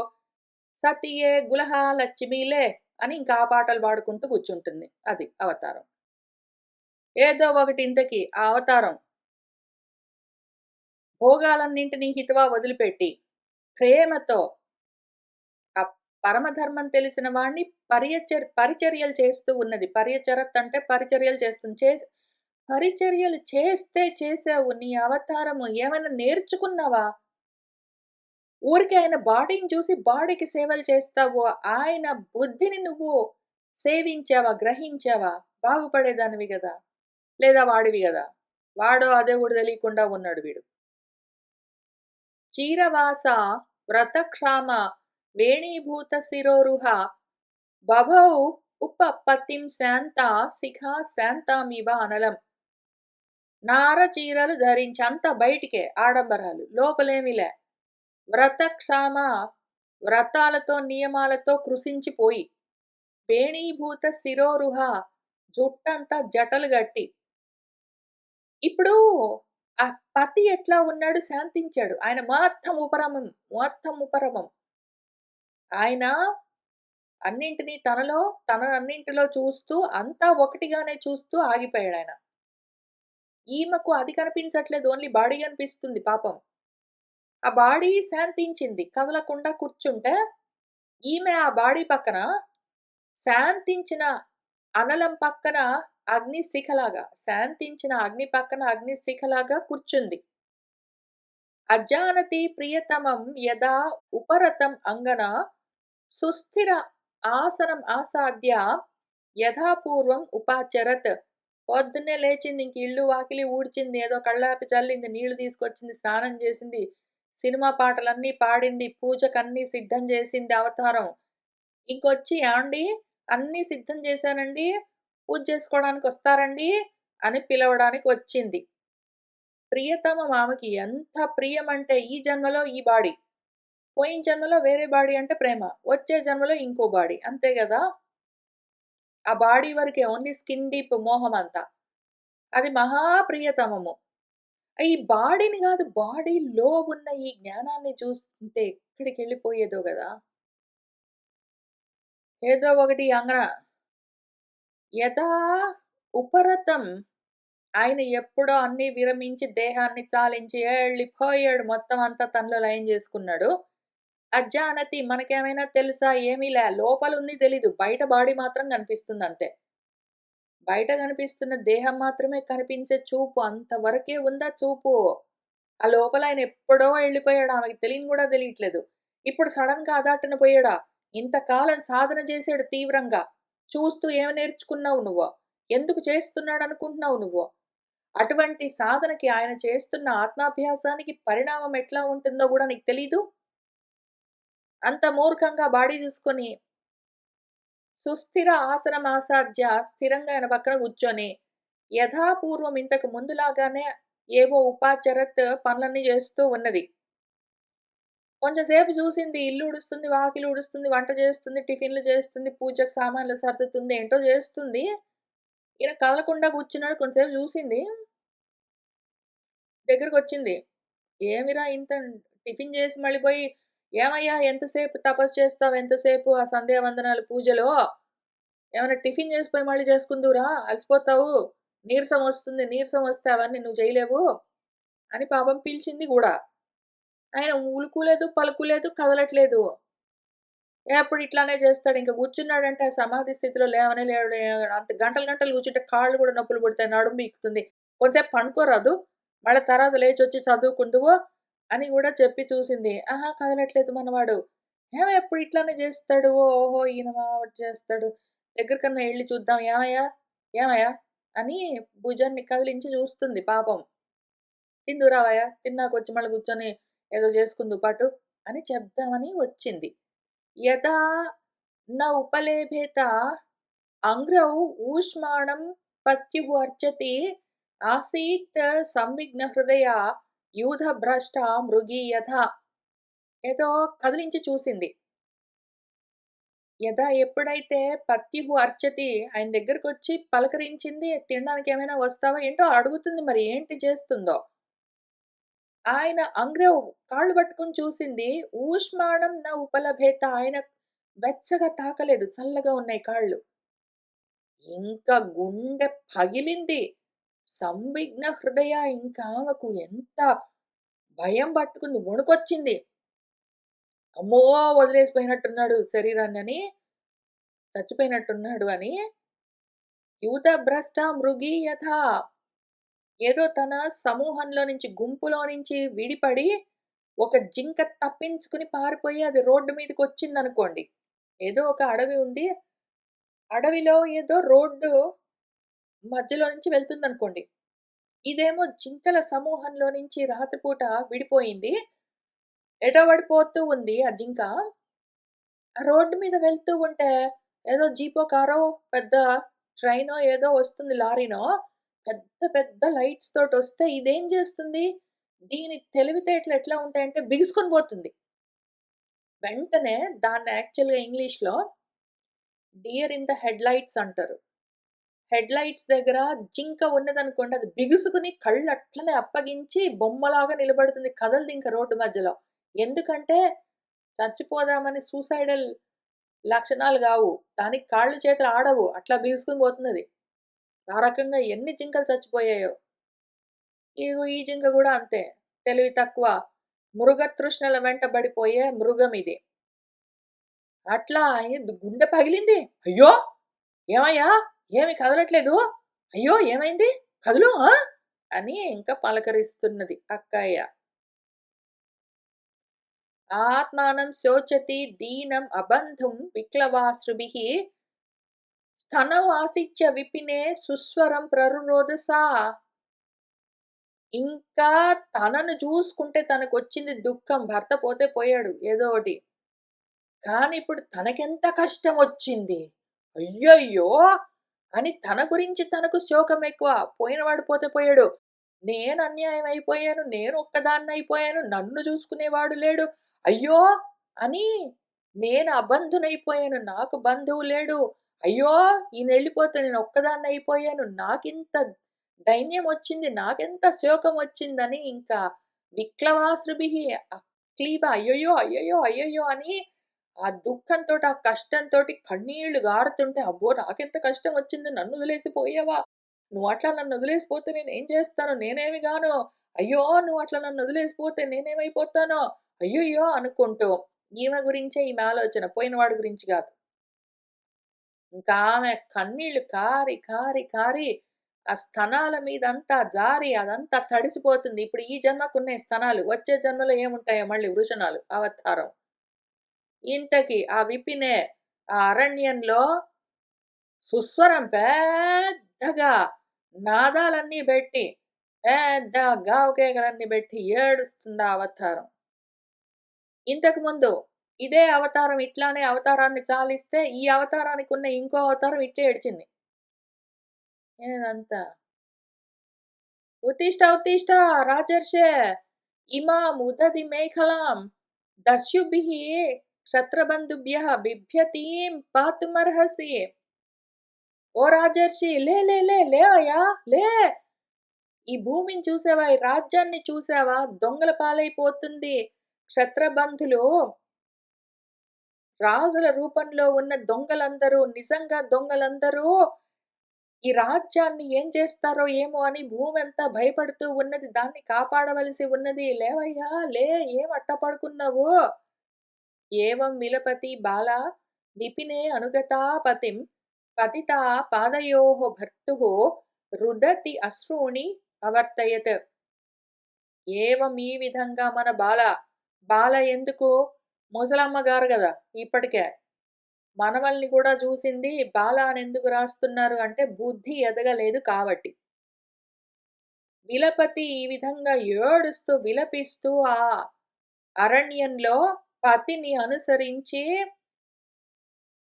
సతియే గులహ లక్ష్మీలే అని ఇంకా ఆ పాటలు పాడుకుంటూ కూర్చుంటుంది. అది అవతారం. ఏదో ఒకటి ఇంతకి ఆ అవతారం భోగాలన్నింటినీ హితవా వదిలిపెట్టి ప్రేమతో ఆ పరమధర్మం తెలిసిన వాణ్ణి పరిచర్యలు చేస్తూ ఉన్నది. పర్యచరత్ అంటే పరిచర్యలు చేస్తుంది. పరిచర్యలు చేస్తే చేసావు. నీ అవతారము ఏమైనా నేర్చుకున్నావా? ఊరికే ఆయన బాడీని చూసి బాడీకి సేవలు చేస్తావు. ఆయన బుద్ధిని నువ్వు సేవించావా? గ్రహించావా? బాగుపడేదానివి గదా! లేదా వాడివి గదా! వాడో అదో గూడా తెలియకుండా ఉన్నాడు వీడు. చీరవాస వ్రతక్షామ వేణీభూత శిరోరుహ బభౌ ఉపపత్తిం శాంత శిఖా శాంతామివ అనలం. నార చీరలు ధరించి అంతా బయటికే ఆడంబరాలు. లోపలేమిలే. వ్రతక్షామ వ్రతాలతో నియమాలతో కృశించిపోయి వేణీభూత శిరోరుహ జుట్టంతా జటలు గట్టి. ఇప్పుడు ఆ పతి ఎట్లా ఉన్నాడు? శాంతించాడు. ఆయన మొత్తం ఉపరమం. మొత్తం ఉపరమం. ఆయన అన్నింటిని తననన్నింటిలో చూస్తూ అంతా ఒకటిగానే చూస్తూ ఆగిపోయాడాయన. ఈమెకు అది కనిపించట్లేదు. ఓన్లీ బాడీ కనిపిస్తుంది పాపం. ఆ బాడీ శాంతించింది. కదలకుండా కూర్చుంటే, ఈమె ఆ బాడీ పక్కన శాంతించిన అనలం పక్కన అగ్నిశిఖలాగా, శాంతించిన అగ్ని పక్కన అగ్నిశిఖలాగా కూర్చుంది. అజానతి ప్రియతమం యదా ఉపరతం అంగన సుస్థిర ఆసనం ఆసాద్య యథాపూర్వం ఉపాచరత్. పొద్దున్నే లేచింది. ఇంక ఇల్లు వాకిలి ఊడ్చింది. ఏదో కళ్ళాపి చల్లింది. నీళ్లు తీసుకొచ్చింది. స్నానం చేసింది. సినిమా పాటలన్నీ పాడింది. పూజకన్నీ సిద్ధం చేసింది అవతారం. ఇంకొచ్చి "ఏవండీ అన్నీ సిద్ధం చేశానండి. పూజ చేసుకోవడానికి వస్తారండి" అని పిలవడానికి వచ్చింది. ప్రియతమం ఆమెకి ఎంత ప్రియమంటే ఈ జన్మలో ఈ బాడీ. పోయిన జన్మలో వేరే బాడీ అంటే ప్రేమ. వచ్చే జన్మలో ఇంకో బాడీ. అంతే గదా! ఆ బాడీ వరకే ఓన్లీ స్కిన్ డీప్ మోహమంతా. అది మహా ప్రియతమము. ఈ బాడీని గాదు, బాడీలో ఉన్న ఈ జ్ఞానాన్ని చూస్తుంటే ఎక్కడికెళ్ళిపోయేదో గదా! ఏదో ఒకటి అంగన యథా ఉపరతం ఆయన ఎప్పుడో అన్నీ విరమించి దేహాన్ని చాలించి ఎళ్ళిపోయాడు. మొత్తం అంతా తనలో లయం చేసుకున్నాడు. అజానతి మనకేమైనా తెలుసా? ఏమీ లే. లోపలుంది తెలీదు. బయట బాడీ మాత్రం కనిపిస్తుందంతే. బయట కనిపిస్తున్న దేహం మాత్రమే కనిపించే చూపు. అంతవరకే ఉందా చూపు. ఆ లోపల ఆయన ఎప్పుడో ఎళ్ళిపోయాడు. ఆమెకి తెలియని గూడా తెలియట్లేదు. ఇప్పుడు సడెన్‌గా అదాటున పోయాడా? ఇంతకాలం సాధన చేసాడు తీవ్రంగా. చూస్తూ ఏమి నేర్చుకున్నావు నువ్వు? ఎందుకు చేస్తున్నాడనుకుంటున్నావు నువ్వు? అటువంటి సాధనకి ఆయన చేస్తున్న ఆత్మాభ్యాసానికి పరిణామం ఎట్లా ఉంటుందో గూడా నీకు తెలీదు? అంత మూర్ఖంగా బాడీ జూసుకొని సుస్థిర ఆసనమాసాధ్య స్థిరంగా ఆయన పక్కన కూర్చొని, యథాపూర్వం ఇంతకు ముందులాగానే ఏవో ఉపాచరత్ పనులన్నీ చేస్తూ ఉన్నది. కొంచెం సేపు చూసింది. ఇల్లు ఊడుస్తుంది, వాకిలి ఊడుస్తుంది, వంట చేస్తుంది, టిఫిన్‌లు చేస్తుంది, పూజకు సామాన్లు సర్దుతుంది, ఏంటో చేస్తుంది. ఈయన కదలకుండా కూర్చున్నాడు. కొంతసేపు చూసింది. దగ్గరకొచ్చింది. "ఏమిరా ఇంత టిఫిన్ చేసి మళ్ళీ పోయి, ఏమయ్యా ఎంతసేపు తపస్సు చేస్తావు? ఎంతసేపు ఆ సంధ్యావందనాలు పూజలో? ఏమన్నా టిఫిన్ చేసిపోయి మళ్ళీ చేసుకుందువురా? అలసిపోతావు. నీరసం వస్తుంది. నీరసం వస్తే అవన్నీ నువ్వు చేయలేవు" అని పాపం పిలిచింది గూడా. ఆయన ఉలుకు లేదు, పలుకు లేదు, కదలట్లేదు. ఎప్పుడు ఇట్లానే చేస్తాడు. ఇంక కూర్చున్నాడంటే ఆ సమాధి స్థితిలో లేవనే లేవడు. అంత గంటలు గంటలు కూర్చుంటే కాళ్ళు గూడా నొప్పులు పుడతాయి. నడుము బీకుతుంది. కొంసేపు పండుకోరాదు. మళ్ళా తర్వాత లేచొచ్చి చదువుకుందువు అని గూడా చెప్పి చూసింది. ఆహా! కదలట్లేదు మనవాడు. ఎప్పుడు ఇట్లానే చేస్తాడు. ఓహో! ఈయన చేస్తాడు. దగ్గరికన్నా ఎళ్లి చూద్దాం. ఏమయ్యా? ఏమయ్యా? అని భుజాన్ని కదిలించి చూస్తుంది పాపం. తిందువు రావయ్యా! తిన్నాకొచ్చి మళ్ళీ కూర్చొని ఏదో చేసుకుందువు పటు అని చెప్దామని వచ్చింది. యదా న ఉపలేభేత అంగ్రౌ ఊష్మాణం పత్యుః అర్చతి ఆసీత్ సంవిఘ్న హృదయా యూథభ్రష్ట మృగీ యథా. ఏదో కదిలించి చూసింది. యదా ఎప్పుడైతే పత్యుః అర్చతి ఆయన దగ్గరకొచ్చి పలకరించింది. తినడానికి ఏమైనా వస్తావా? ఏంటో అడుగుతుంది మరి ఏంటి చేస్తుందో. ఆయన అంగ్రౌ కాళ్ళు పట్టుకొని చూసింది. ఊష్మాణం న ఉపలభేత ఆయన వెచ్చగా తాకలేదు. చల్లగా ఉన్నాయి కాళ్ళు. ఇంకా గుండె పగిలింది. సంవిఘ్న హృదయ ఇంకా ఆమెకు ఎంత భయం పట్టుకుంది. వణుకొచ్చింది. అమ్మో! వదిలేసిపోయినట్టున్నాడు శరీరాన్నని, చచ్చిపోయినట్టున్నాడు అని. యూత భ్రష్ట మృగీ యథా ఏదో తన సమూహంలో నుంచి, గుంపులో నుంచి విడిపడి ఒక జింక తప్పించుకుని పారిపోయి అది రోడ్డు మీదకొచ్చిందనుకోండి. ఏదో ఒక అడవి ఉంది. అడవిలో ఏదో రోడ్డు మధ్యలో నుంచి వెళ్తుందనుకోండి. ఇదేమో జింకల సమూహంలో నుంచి రాత్రిపూట విడిపోయింది. ఎటో పడిపోతూ ఉంది ఆ జింక. ఆ రోడ్డు మీద వెళ్తూ ఉంటే ఏదో జీపో, కారో, పెద్ద ట్రైనో ఏదో వస్తుంది లారీనో. పెద్ద పెద్ద లైట్స్ తోటొస్తే ఇదేం చేస్తుంది? దీని తెలివితేటలు ఎట్లా ఉంటాయంటే బిగుసుకొని పోతుంది. వెంటనే దాన్ని యాక్చువల్‌గా ఇంగ్లీష్‌లో dear in the head lights అంటారు. హెడ్ లైట్స్ దగ్గర జింక ఉన్నదనుకోండి అది బిగుసుకుని కళ్ళు అట్లనే అప్పగించి బొమ్మలాగా నిలబడుతుంది. కదలదింక రోడ్డు మధ్యలో. ఎందుకంటే చచ్చిపోదామని సూసైడల్ లక్షణాలు గావు. దానికి కాళ్ళు చేతులు ఆడవు. అట్లా బిగుసుకొని పోతుందది. ఆ రకంగా ఎన్ని జింకలు చచ్చిపోయాయో. ఇగో ఈ జింక గూడా అంతే. తెలివి తక్కువ. మృగతృష్ణల వెంట బడిపోయే మృగం ఇది. అట్లా అయింది. గుండె పగిలింది. అయ్యో! ఏమయ్యా? ఏమి కదలట్లేదు? అయ్యో! ఏమైంది? కదులు ఆ! అని ఇంకా పలకరిస్తున్నది అక్కయ్య. ఆత్మానం శోచతి దీనం అబంధుం విక్లవాశ్రుభిః స్తనౌ ఆసిచ్య విపినే సుస్వరం ప్రరురోదసా. ఇంకా తనను చూసుకుంటే తనకొచ్చింది దుఃఖం. భర్త పోతే పోయాడు ఏదో ఒకటి. కానీ ఇప్పుడు తనకెంత కష్టమొచ్చింది. అయ్యయ్యో! అని తన గురించి తనకు శోకమెక్కువ. పోయినవాడు పోతే పోయాడు. నేను అన్యాయం అయిపోయాను. నేను ఒక్కదాన్నయిపోయాను. నన్ను చూసుకునేవాడు లేడు. అయ్యో! అని నేను అబంధునయిపోయాను. నాకు బంధువు లేడు. అయ్యో! ఈయనెళ్ళిపోతే నేనొక్కదాన్నయిపోయాను. నాకింత దైన్యమొచ్చింది. నాకెంత శోకమొచ్చిందని ఇంకా విక్లవాశ్రుభిః అక్లీబ అయ్యయ్యో! అయ్యయ్యో! అయ్యయ్యో! అని ఆ దుఃఖంతోటి, ఆ కష్టంతోటి కన్నీళ్లు గారుతుంటే, అబ్బో! నాకెంత కష్టం వచ్చింది. నన్ను వదిలేసి పోయావా? నువ్వు అట్లా నన్ను వదిలేసిపోతే నేనేం చేస్తాను? నేనేమి గాను? అయ్యో! నువ్వు అట్లా నన్ను వదిలేసిపోతే నేనేమైపోతానో? అయ్యయ్యో! అనుకుంటూ ఈమె గురించే ఈమె ఆలోచన. పోయినవాడి గురించి గాదు. ఇంకా ఆమె కన్నీళ్లు కారి, కారి, కారి ఆ స్తనాల మీదంతా జారి అదంతా తడిసిపోతుంది. ఇప్పుడు ఈ జన్మకున్నాయి స్తనాలు. వచ్చే జన్మలో ఏముంటాయో మళ్ళీ వృషణాలు అవతారం. ఇంతకి ఆ విపినే ఆ అరణ్యంలో సుస్వరం పెద్దగా నాదాలన్నీ బెట్టి, పెద్ద గావుకేకలన్నీ బెట్టి ఏడుస్తుంది ఆ అవతారం. ఇంతకుముందు ఇదే అవతారం ఇట్లానే అవతారాన్ని చాలిస్తే, ఈ అవతారానికున్న ఇంకో అవతారం ఇట్లే ఏడిచింది. ఇదంతా. "ఉత్తిష్ట ఉత్తిష్ట రాజర్షే ఇమాం ఉదధి మేఖలాం దస్యుభిః క్షత్రబంధుభ్యః బిభ్యతీం పాతుమర్హసి." ఓ రాజర్షి లే లే లే లేవయ్యా లే! ఈ భూమిని చూసావా? ఈ రాజ్యాన్ని చూసావా? దొంగల పాలైపోతుంది. క్షత్రబంధులు రాజుల రూపంలో ఉన్న దొంగలందరూ, నిజంగా దొంగలందరూ ఈ రాజ్యాన్ని ఏం చేస్తారో ఏమో అని భూమంతా భయపడుతూ ఉన్నది. దాన్ని కాపాడవలసి ఉన్నది. లేవయ్యా లే! ఏం అట్ట పడుకున్నావు? ఏవం విలపతి బాలా విపినే అనుగతా పతిం పతితా పాదయోః భర్తుః రుదతి అశ్రూణి అవర్తయత్. ఏవం ఈ విధంగా మన బాల ఎందుకు? ముసలమ్మ గారు గదా! ఇప్పటికే. మనవల్ని కూడా చూసింది బాల అని ఎందుకు రాస్తున్నారు అంటే బుద్ధి ఎదగలేదు కాబట్టి. విలపతి ఈ విధంగా ఏడుస్తూ, విలపిస్తూ ఆ అరణ్యంలో పతిని అనుసరించి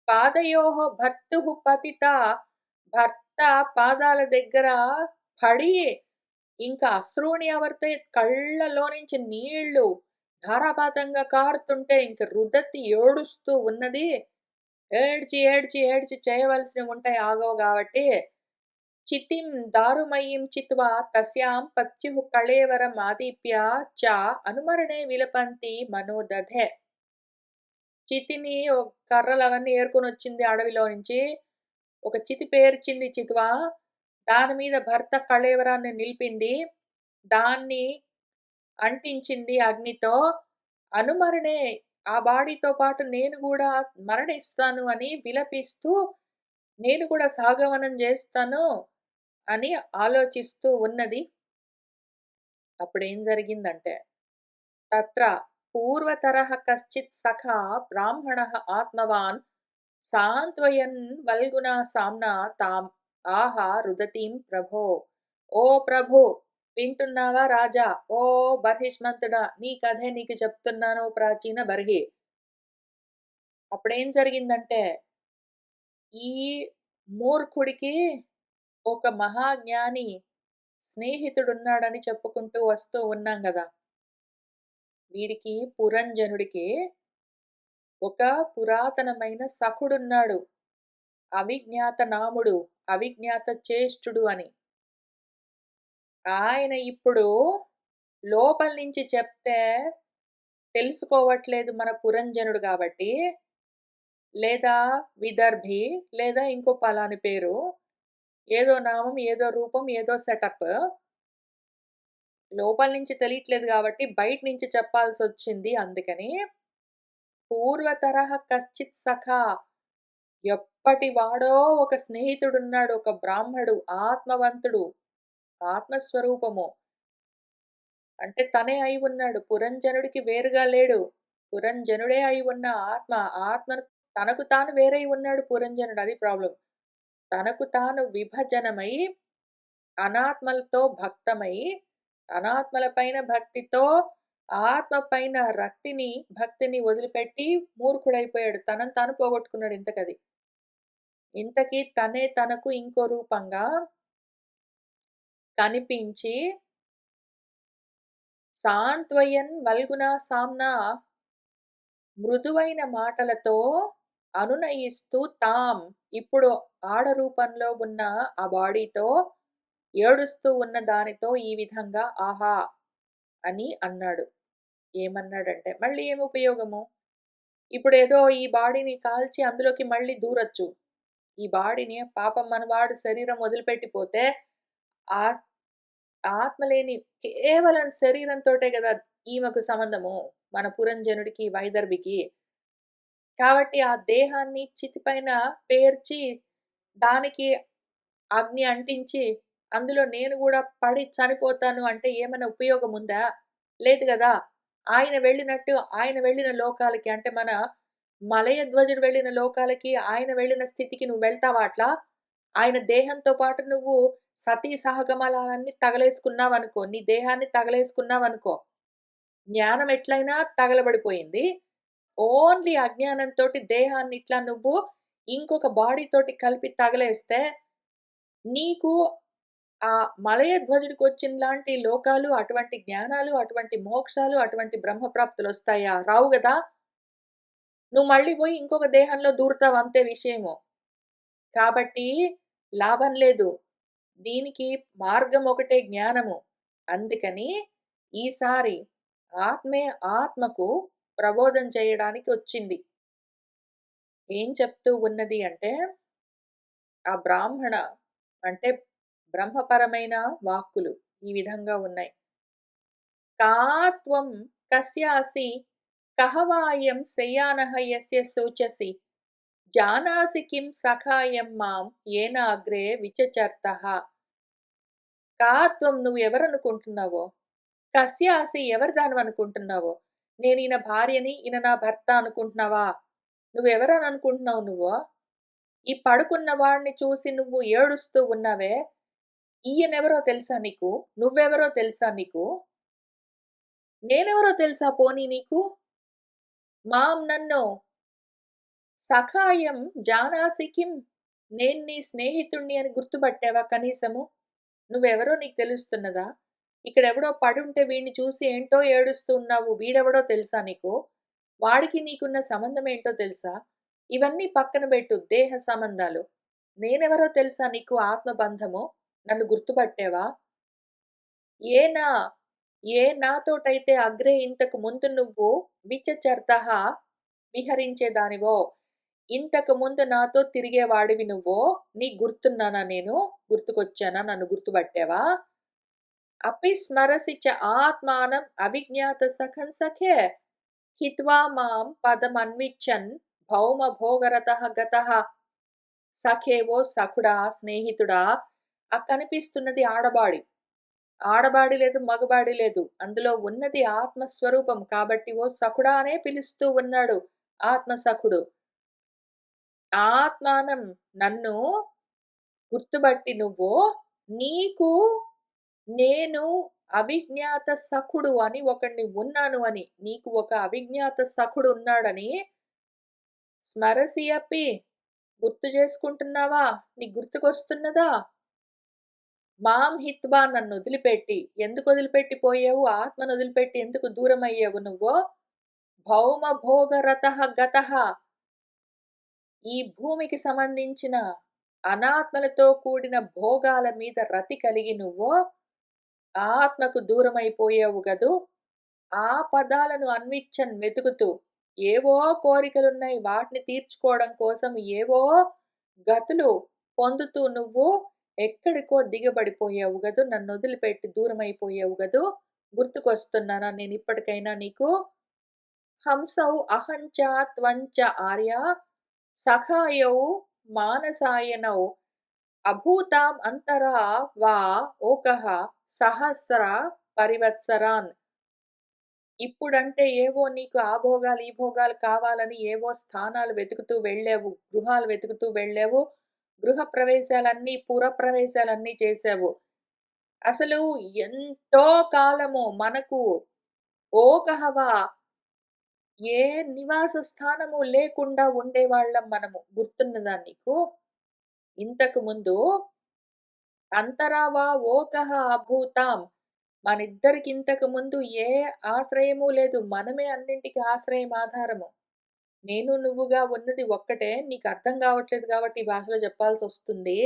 పాదయోః భర్తుః పతిత భర్త పాదాల దగ్గర పడి ఇంకా అశ్రూణి ఆవర్తే కళ్ళలో నుంచి నీళ్లు ధారాపాతంగా కారుతుంటే ఇంక రుదతి ఏడుస్తూ ఉన్నది. ఏడ్చి, ఏడ్చి, ఏడ్చి చేయవలసినవి ఉంటాయి ఆగవు గాబట్టి, చితిం దారుమయీం చిత్వా తస్యాం పత్యుః కళేవరం ఆదీప్య చ అనుమరణే విలపంతి మనోదధే. చితిని కర్రలవన్నీ ఏరుకొనొచ్చింది అడవిలో నుంచి. ఒక చితి పేర్చింది చితువ. దాని మీద భర్త కళేవరాన్ని నిలిపింది. దాన్ని అంటించింది అగ్నితో. అనుమరణే ఆ బాడీతో పాటు నేను గూడా మరణిస్తాను అని విలపిస్తూ, నేను కూడా సాగమనం జేస్తాను అని ఆలోచిస్తూ ఉన్నది. అప్పుడేం జరిగిందంటే, తత్ర పూర్వతరః కశ్చిత్ సఖా బ్రాహ్మణः ఆత్మవాన్ సాంత్వయన్ వల్గునా సామ్నా తాం ఆహ రుదతీం ప్రభో. ఓ ప్రభు వింటున్నావా రాజా? ఓ బర్హిష్మంతుడా నీ కథే నీకు చెప్తున్నాను ప్రాచీన బర్హి. అప్పుడేం జరిగిందంటే, ఈ మూర్ఖుడికి ఒక మహాజ్ఞాని స్నేహితుడున్నాడని చెప్పుకుంటూ వస్తూ ఉన్నాం గదా! వీడికి పురంజనుడికి ఒక పురాతనమైన సఖుడున్నాడు. అవిజ్ఞాత నాముడు, అవిజ్ఞాత చేష్టుడు అని. ఆయన ఇప్పుడు లోపల నుంచి చెప్తే తెలుసుకోవట్లేదు మన పురంజనుడు గాబట్టి, లేదా విదర్భి, లేదా ఇంకో పలాని పేరు. ఏదో నామం, ఏదో రూపం, ఏదో సెటప్. లోపల నుంచి తెలియట్లేదు గాబట్టి బయట నుంచి చెప్పాల్సొచ్చింది అందుకని. పూర్వతరః కశ్చిత్ సఖా ఎప్పటివాడో ఒక స్నేహితుడున్నాడు. ఒక బ్రాహ్మడు, ఆత్మవంతుడు, ఆత్మస్వరూపము. అంటే తనే అయి ఉన్నాడు. పురంజనుడికి వేరుగా లేడు. పురంజనుడే అయి ఉన్న ఆత్మ. ఆత్మను తనకు తాను వేరై ఉన్నాడు పురంజనుడు. అది ప్రాబ్లమ్. తనకు తాను విభజనమై, అనాత్మలతో భక్తమై, అనాత్మల పైన భక్తితో, ఆత్మ పైన భక్తిని వదిలిపెట్టి మూర్ఖుడైపోయాడు. తనను తాను పోగొట్టుకున్నాడు ఇంతకది. ఇంతకీ తనే తనకు ఇంకో రూపంగా కనిపించి సాంత్వయన్ వల్గునా సామ్నా మృదువైన మాటలతో అనునయిస్తూ తాం ఇప్పుడు ఆడ రూపంలో ఉన్న ఆ బాడీతో ఏడుస్తూ ఉన్న దానితో ఈ విధంగా ఆహా! అని అన్నాడు. ఏమన్నాడంటే మళ్ళీ ఏమి ఉపయోగము? ఇప్పుడేదో ఈ బాడీని కాల్చి అందులోకి మళ్ళీ దూరొచ్చు. ఈ బాడీని పాపం మనవాడు శరీరం వదిలిపెట్టిపోతే ఆ ఆత్మ లేని కేవలం శరీరంతోటే గదా ఈమెకు సంబంధము. మన పురంజనుడికి, వైదర్భికి. కాబట్టి ఆ దేహాన్ని చితిపైన పేర్చి, దానికి అగ్ని అంటించి, అందులో నేను గూడా పడి చనిపోతాను అంటే ఏమన్నా ఉపయోగముందా? లేదు గదా! ఆయన వెళ్ళినట్టు ఆయన వెళ్ళిన లోకాలకి అంటే మన మలయధ్వజుడు వెళ్ళిన లోకాలకి, ఆయన వెళ్ళిన స్థితికి నువ్వు వెళ్తావా అట్లా? ఆయన దేహంతో పాటు నువ్వు సతీ సహగమలాలన్నీ తగలేసుకున్నావనుకో, నీ దేహాన్ని తగలేసుకున్నావనుకో, జ్ఞానం ఎట్లైనా తగలబడిపోయింది. ఓన్లీ అజ్ఞానంతోటి దేహాన్ని ఇట్లా నువ్వు ఇంకొక బాడీతోటి కలిపి తగలేస్తే, నీకు ఆ మలయధ్వజుడికొచ్చిన లాంటి లోకాలు, అటువంటి జ్ఞానాలు, అటువంటి మోక్షాలు, అటువంటి బ్రహ్మప్రాప్తులొస్తాయా? రావు గదా! నువ్వు మళ్ళీ పోయి ఇంకొక దేహంలో దూరుతావు అంతే విషయము. కాబట్టి లాభం లేదు. దీనికి మార్గం ఒకటే జ్ఞానము. అందుకని ఈసారి ఆత్మే ఆత్మకు ప్రబోధం చేయడానికి వచ్చింది. ఏం చెప్తూ ఉన్నది అంటే, ఆ బ్రాహ్మణ అంటే బ్రహ్మపరమైన వాక్కులు ఈ విధంగా ఉన్నాయి. "కా త్వం కస్యాసి కః వాయం శయ్యానః యస్య శోచసి జానాసి కిం సఖాయం మాం ఏన అగ్రే విచచర్తః." కా త్వం నువ్వు ఎవరనుకుంటున్నావో, కస్యాసి ఎవరి దానివనుకుంటున్నావో, నేనీయన భార్యని, ఈయన నా భర్త అనుకుంటున్నావా? నువ్వెవరని అనుకుంటున్నావు నువ్వు? ఈ పడుకున్న వాడిని చూసి నువ్వు ఏడుస్తూ ఉన్నావే, ఈయనెవరో తెలుసా నీకు? నువ్వెవరో తెలుసా నీకు? నేనెవరో తెలుసా పోనీ నీకు? మాం నన్ను సఖాయం జానాసి కిం? నేను నీ స్నేహితుడిని అని గుర్తుపట్టావా కనీసము? నువ్వెవరో నీకు తెలుస్తున్నదా? ఇక్కడెవడో పడుంటే వీడిని చూసి ఏంటో ఏడుస్తూ ఉన్నావు. వీడెవడో తెలుసా నీకు? వాడికి నీకున్న సంబంధం ఏంటో తెలుసా? ఇవన్నీ పక్కన బెట్టు దేహ సంబంధాలు. నేనెవరో తెలుసా నీకు ఆత్మబంధము? నన్ను గుర్తుపట్టావా? ఏనా ఏ నాతోటైతే అగ్రే ఇంతకు ముందు నువ్వు విచచర్తః విహరించేదానివో, ఇంతకు ముందు నాతో తిరిగేవాడివి నువ్వో, నీకు గుర్తున్నానా నేను? గుర్తుకొచ్చానా? నన్ను గుర్తుపట్టావా? అపి స్మరసి చ ఆత్మానం అవిజ్ఞాత సఖం సఖే హిత్వా మాం పదమన్విచ్చన్ భౌమభోగరతః గతః. సఖేవో సఖుడా, స్నేహితుడా, ఆ కనిపిస్తున్నది ఆడబాడి. ఆడబాడి లేదు, మగబాడి లేదు. అందులో ఉన్నది ఆత్మస్వరూపం కాబట్టి ఓ సఖుడా అనే పిలుస్తూ ఉన్నాడు ఆత్మ సఖుడు. ఆత్మానం నన్ను గుర్తుబట్టి నువ్వు, నీకు నేను అవిజ్ఞాత సఖుడు అని ఒకడిని ఉన్నాను అని, నీకు ఒక అవిజ్ఞాత సఖుడు ఉన్నాడని స్మరసి అప్పి గుర్తు చేసుకుంటున్నావా? నీకు గుర్తుకొస్తున్నదా? మాం హిత్వా నన్నొదిలిపెట్టి. ఎందుకొదిలిపెట్టి పోయావు? ఆత్మనొదిలిపెట్టి ఎందుకు దూరమయ్యావు నువ్వు? భౌమ భోగరతః గతః. ఈ భూమికి సంబంధించిన అనాత్మలతో కూడిన భోగాల మీద రతి కలిగి నువ్వు ఆత్మకు దూరమైపోయావు గదూ! ఆ పదాలను అన్విచ్చన్ వెతుకుతూ, ఏవో కోరికలున్నాయి వాటిని తీర్చుకోవడం కోసం ఏవో గతులు పొందుతూ నువ్వు ఎక్కడికో దిగబడిపోయావు గదూ! నన్నొదిలిపెట్టి దూరమైపోయావు గదూ! గుర్తుకొస్తున్నానా నేనిప్పటికైనా నీకు? హంసౌ అహంచ త్వంచ ఆర్య సఖాయౌ మానసాయనౌ అభూతాం అంతరా వా ఓకః సహస్ర పరివత్సరాన్. ఇప్పుడంటే ఏవో నీకు ఆ భోగాలు, ఈ భోగాలు కావాలని ఏవో స్థానాలు వెతుకుతూ వెళ్ళావు. గృహాలు వెతుకుతూ వెళ్ళావు. గృహప్రవేశాలన్నీ, పురప్రవేశాలన్నీ చేశావు. అసలు ఎంతో కాలము మనకు ఓకహవ ఏ నివాస స్థానము లేకుండా ఉండేవాళ్ళం మనము. గుర్తున్నదా నీకు? ఇంతకు ముందు అంతరావా ఓకః అభూతాం. మనిద్దరికి ఇంతకు ముందు ఏ ఆశ్రయము లేదు. మనమే అన్నింటికి ఆశ్రయం, ఆధారము. నేను నువ్వుగా ఉన్నది ఒక్కటే. నీకు అర్థం కావట్లేదు కాబట్టి ఈ భాషలో చెప్పాల్సొస్తుంది.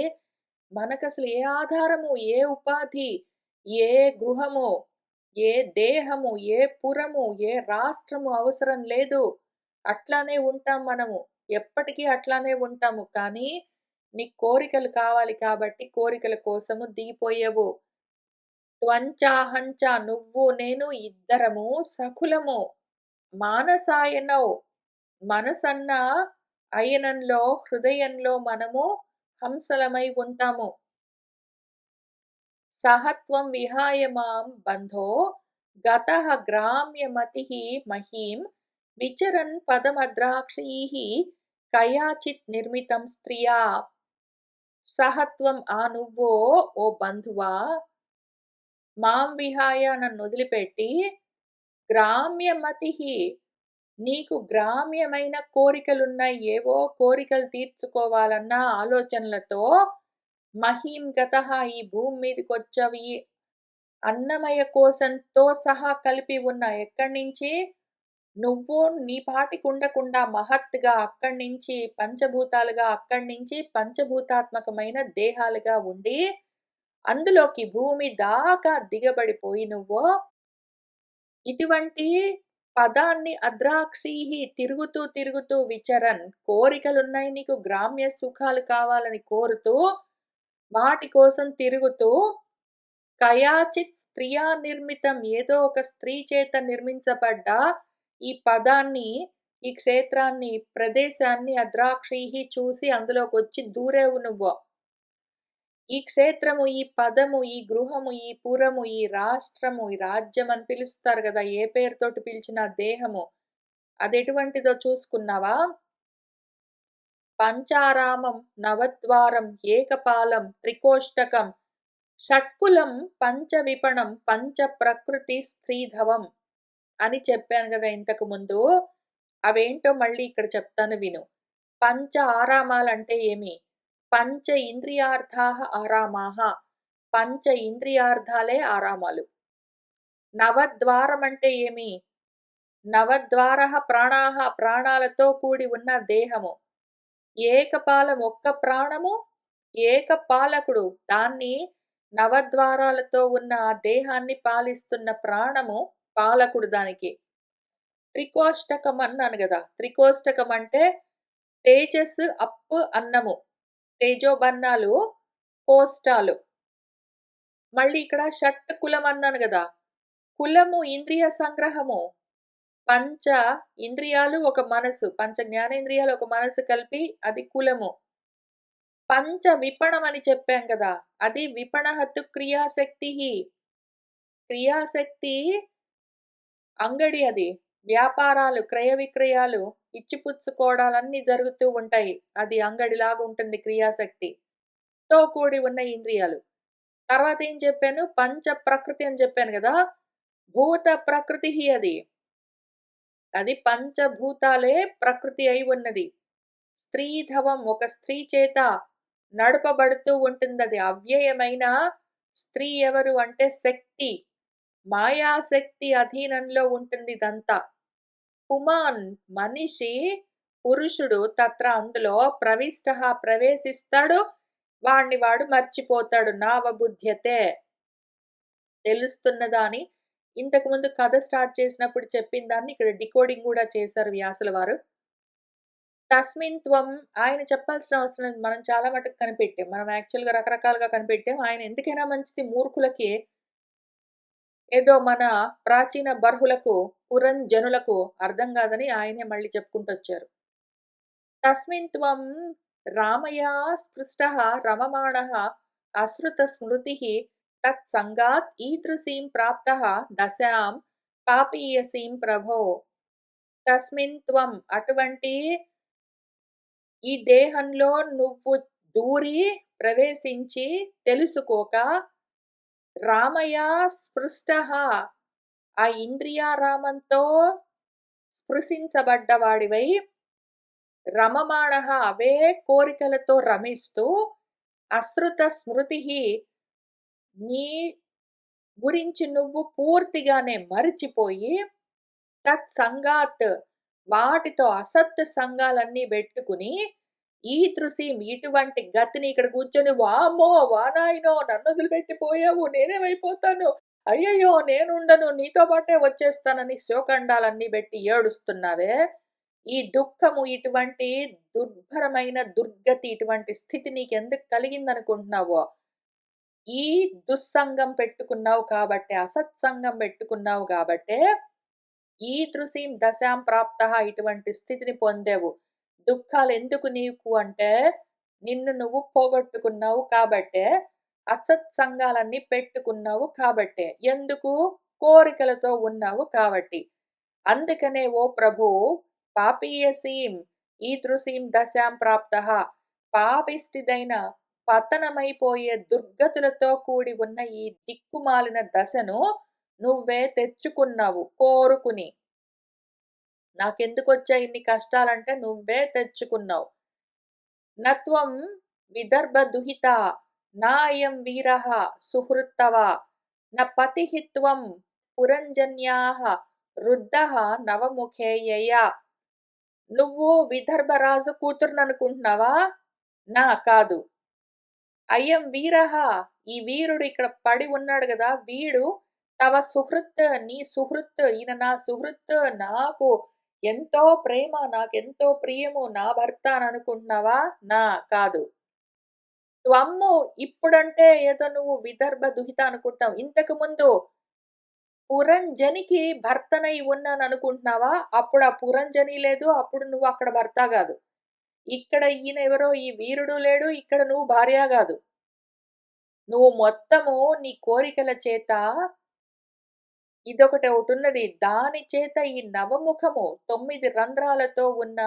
మనకసలు ఏ ఆధారము, ఏ ఉపాధి, ఏ గృహము, ఏ దేహము, ఏ పురము, ఏ రాష్ట్రము అవసరం లేదు. అట్లానే ఉంటాం మనము. ఎప్పటికీ అట్లానే ఉంటాము. కానీ నీకు కోరికలు కావాలి కాబట్టి కోరికల కోసము దిగిపోయావు. త్వంచాహంచ నువ్వు నేను ఇద్దరము సఖులము. మానసాయనౌ మనసన్న అయనంలో హృదయంలో మనము హంసలమై ఉంటాము. సహత్వం విహాయ మాం బంధో గతః గ్రామ్యమతిః మహీం విచరన్ పదమద్రాక్షైః కయాచిత్ నిర్మితం స్త్రియా. సహత్వం నువ్వో ఓ బంధువా మాం విహాయ నన్నొదిలిపెట్టి గ్రామ్యమతిః నీకు గ్రామ్యమైన కోరికలున్నాయి. ఏవో కోరికలు తీర్చుకోవాలన్న ఆలోచనలతో మహీం గతః ఈ భూమి మీదకొచ్చావి. అన్నమయ కోశంతో సహా కలిపి ఉన్న ఎక్కడి నుంచి? నువ్వు నీ పాటికి ఉండకుండా మహత్తుగా అక్కడి నుంచి పంచభూతాలుగా, అక్కడి నుంచి పంచభూతాత్మకమైన దేహాలుగా ఉండి, అందులోకి భూమి దాకా దిగబడిపోయి నువ్వు ఇటువంటి పదాన్ని అద్రాక్షీః తిరుగుతూ తిరుగుతూ విచరన్ కోరికలున్నాయి నీకు గ్రామ్య సుఖాలు కావాలని కోరుతూ, వాటి కోసం తిరుగుతూ కయాచిత్ స్త్రియా నిర్మితం ఏదో ఒక స్త్రీ చేత నిర్మించబడ్డ ఈ పదాన్ని, ఈ క్షేత్రాన్ని, ప్రదేశాన్ని అద్రాక్షీః చూసి అందులోకొచ్చి దూరేవు నువ్వు. ఈ క్షేత్రము, ఈ పదము, ఈ గృహము, ఈ పురము, ఈ రాష్ట్రము, ఈ రాజ్యం అని పిలుస్తారు గదా! ఏ పేరుతోటి పిలిచినా దేహము. అదెటువంటిదో చూసుకున్నావా? పంచారామం, నవద్వారం, ఏకపాలం, త్రికోష్టకం, షట్కులం, పంచవిపణం, పంచప్రకృతి స్త్రీధవం అని చెప్పాను గదా ఇంతకు ముందు. అవేంటో మళ్ళీ ఇక్కడ చెప్తాను విను. పంచ ఆరామాలంటే ఏమి? పంచ ఇంద్రియార్థాః ఆరామాః. పంచ ఇంద్రియార్థాలే ఆరామాలు. నవద్వారం అంటే ఏమి? నవద్వారః ప్రాణాః ప్రాణాలతో కూడి ఉన్న దేహము. ఏకపాలం ఒక్క ప్రాణము, ఏకపాలకుడు దాన్ని నవద్వారాలతో ఉన్న ఆ దేహాన్ని పాలిస్తున్న ప్రాణము పాలకుడు దానికి. త్రికోష్టకం అన్నాను గదా! త్రికోష్టకం అంటే తేజస్సు అప్పు అన్నము. తేజోబన్నాలు, కోష్టాలు. మళ్ళీ ఇక్కడ షట్ కులం అన్నాను గదా! కులము ఇంద్రియ సంగ్రహము. పంచ ఇంద్రియాలు ఒక మనసు. పంచ జ్ఞానేంద్రియాలు ఒక మనసు కలిపి అది కులము. పంచ విపణం అని చెప్పాం గదా! అది విపణహతు క్రియాశక్తిః. క్రియాశక్తి అంగడి అది. వ్యాపారాలు, క్రయ విక్రయాలు, ఇచ్చిపుచ్చుకోవడాలన్నీ జరుగుతూ ఉంటాయి. అది అంగడిలాగుంటుంది క్రియాశక్తి. తో కూడి ఉన్న ఇంద్రియాలు. తర్వాత ఏం చెప్పాను? పంచ ప్రకృతి అని చెప్పాను గదా! భూత ప్రకృతిః అది. అది పంచభూతాలే ప్రకృతి అయి ఉన్నది. స్త్రీధవం ఒక స్త్రీ చేత నడపబడుతూ ఉంటుందది. అవ్యయమైన స్త్రీ ఎవరు అంటే శక్తి. మాయాశక్తి అధీనంలో ఉంటుంది ఇదంతా. పుమాన్ మనిషి, పురుషుడు తత్ర అందులో ప్రవిష్టః ప్రవేశిస్తాడు. వాణ్ణి వాడు మర్చిపోతాడు. నావబుధ్యతే తెలుస్తున్నదా అని ఇంతకుముందు కథ స్టార్ట్ చేసినప్పుడు చెప్పిన దాన్ని ఇక్కడ డీకోడింగ్ గూడా చేశారు వ్యాసుల వారు. తస్మిన్ త్వం ఆయన చెప్పాల్సిన అవసరం లేదు. మనం చాలా మటుకు కనిపెట్టాం. మనం యాక్చువల్‌గా రకరకాలుగా కనిపెట్టాం. ఆయన ఎందుకైనా మంచిది మూర్ఖులకి ఏదో మన ప్రాచీన బర్హులకు, పురంజనులకు అర్థం గాదని ఆయనే మళ్ళీ చెప్పుకుంటొచ్చారు. తస్మిన్ త్వం రామయా స్పృష్టః రమమాణః అశ్రుత స్మృతిః తత్సంగాత్ ఈదృశీం ప్రాప్తః దశాం పాపీయసీం ప్రభో. తస్మిన్ త్వం అటువంటి ఈ దేహంలో నువ్వు దూరి ప్రవేశించి తెలుసుకోక రామయా స్పృష్టః ఆ ఇంద్రియారామంతో స్పృశించబడ్డవాడివై రమమాణః అవే కోరికలతో రమిస్తూ అశ్రుత స్మృతిః నీ గురించి నువ్వు పూర్తిగానే మరిచిపోయి తత్సంగాత్ వాటితో అసత్ సంఘాలన్నీ పెట్టుకుని ఈదృశీం ఇటువంటి గతిని ఇక్కడ కూర్చొని వామ్మో వానాయనో నన్ను వదిలిపెట్టిపోయావు నేనేమైపోతాను అయ్యయ్యో నేనుండను నీతో పాటే వచ్చేస్తానని శోకండాలన్నీ పెట్టి ఏడుస్తున్నావే ఈ దుఃఖము, ఇటువంటి దుర్భరమైన దుర్గతి, ఇటువంటి స్థితి నీకెందుకు కలిగిందనుకుంటున్నావో? ఈ దుస్సంగం పెట్టుకున్నావు కాబట్టే, అసత్సంగం పెట్టుకున్నావు గాబట్టే, ఈదృశీం దశాం ప్రాప్తః ఇటువంటి స్థితిని పొందావు. దుఃఖాలెందుకు నీకు అంటే, నిన్ను నువ్వు పోగొట్టుకున్నావు కాబట్టే, అసత్సంగాలన్నీ పెట్టుకున్నావు కాబట్టే. ఎందుకు? కోరికలతో ఉన్నావు కాబట్టి. అందుకనే ఓ ప్రభువు పాపీయసీం ఈదృశీం దశాం ప్రాప్తః పాపిష్టిదైన పతనమైపోయే దుర్గతులతో కూడి ఉన్న ఈ దిక్కుమాలిన దశను నువ్వే తెచ్చుకున్నావు కోరుకుని. నాకెందుకొచ్చాయి ఇన్ని కష్టాలంటే నువ్వే తెచ్చుకున్నావు. నత్వం విదర్భ దుహిత నాయం వీరః సుహృత్తవ న పతిః త్వం పురంజన్యాః రుద్ధః నవముఖేయయ. నువ్వు విదర్భరాజు కూతురుననుకుంటున్నావా? నా కాదు. అయం వీరః ఈ వీరుడు ఇక్కడ పడి ఉన్నాడు గదా! వీడు తవ సుహృత్ నీ సుహృత్, ఈయన నా సుహృత్, నాకు ఎంతో ప్రేమ, నాకెంతో ప్రియము, నా భర్త అననుకుంటున్నావా? నా కాదు. త్వమ్ము ఇప్పుడంటే ఏదో నువ్వు విదర్భ దుహిత అనుకుంటావు. ఇంతకు ముందు పురంజనికి భర్తనై ఉన్నాననుకుంటున్నావా? అప్పుడు ఆ పురంజని లేదు. అప్పుడు నువ్వు అక్కడ భర్త గాదు. ఇక్కడ ఈయన ఎవరో ఈ వీరుడు లేడు. ఇక్కడ నువ్వు భార్య గాదు. నువ్వు మొత్తము నీ కోరికల చేత ఇదొకటి ఒకటున్నది. దాని చేత ఈ నవముఖము 9 రంధ్రాలతో ఉన్న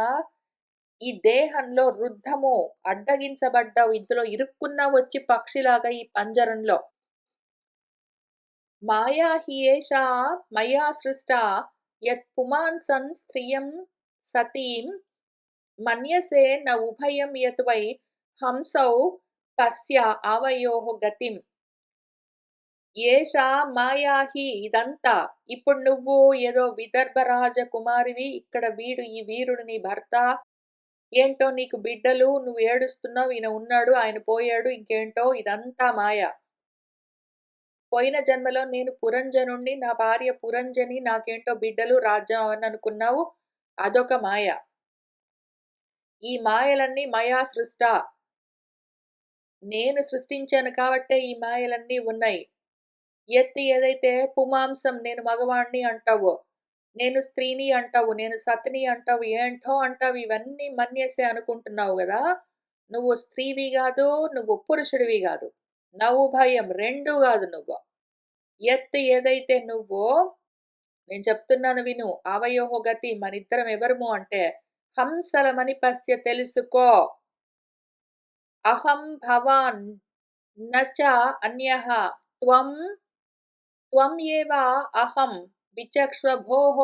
ఈ దేహంలో రుద్ధము అడ్డగించబడ్డావు. ఇందులో ఇరుక్కున్నావు వచ్చి పక్షిలాగా ఈ పంజరంలో. మాయా హి ఏషా మయా సృష్టా యత్ పుమాంసం స్త్రియం సతీం మన్యసే న ఉభయం యత్ వై హంసౌ పశ్య ఆవయోః గతిం. ఏషా మాయా హి ఇదంతా. ఇప్పుడు నువ్వు ఏదో విదర్భ రాజకుమారివి, ఇక్కడ వీడు ఈ వీరుడు నీ భర్త, ఏంటో నీకు బిడ్డలు, నువ్వు ఏడుస్తున్నావు, ఈయన ఉన్నాడు, ఆయన పోయాడు, ఇంకేంటో ఇదంతా మాయ. పోయిన జన్మలో నేను పురంజనుణ్ణి, నా భార్య పురంజని, నాకేంటో బిడ్డలు, రాజ్యం అని అనుకున్నావు, అదొక మాయ. ఈ మాయలన్నీ మయా సృష్ట, నేను సృష్టించాను కాబట్టే ఈ మాయలన్నీ ఉన్నాయి. ఎత్తి ఏదైతే పుమాంసం నేను మగవాణ్ణి అంటావో, నేను స్త్రీని అంటావు, నేను సతిని అంటావు, ఏంటో అంటావు, ఇవన్నీ మన్యసే అనుకుంటున్నావు గదా! నువ్వు స్త్రీవి గాదు, నువ్వు పురుషుడివి గాదు. నవుభయం 2 గాదు నువ్వు. ఎత్ ఏదైతే నువ్వో, నేను చెప్తున్నాను విను. ఆవయోః గతి, మనిద్దరం ఎవరము అంటే హంసలమని పశ్య తెలుసుకో. అహం భవాన్ నచ అన్యః త్వం త్వం ఏవ అహం విచక్ష్వ భోః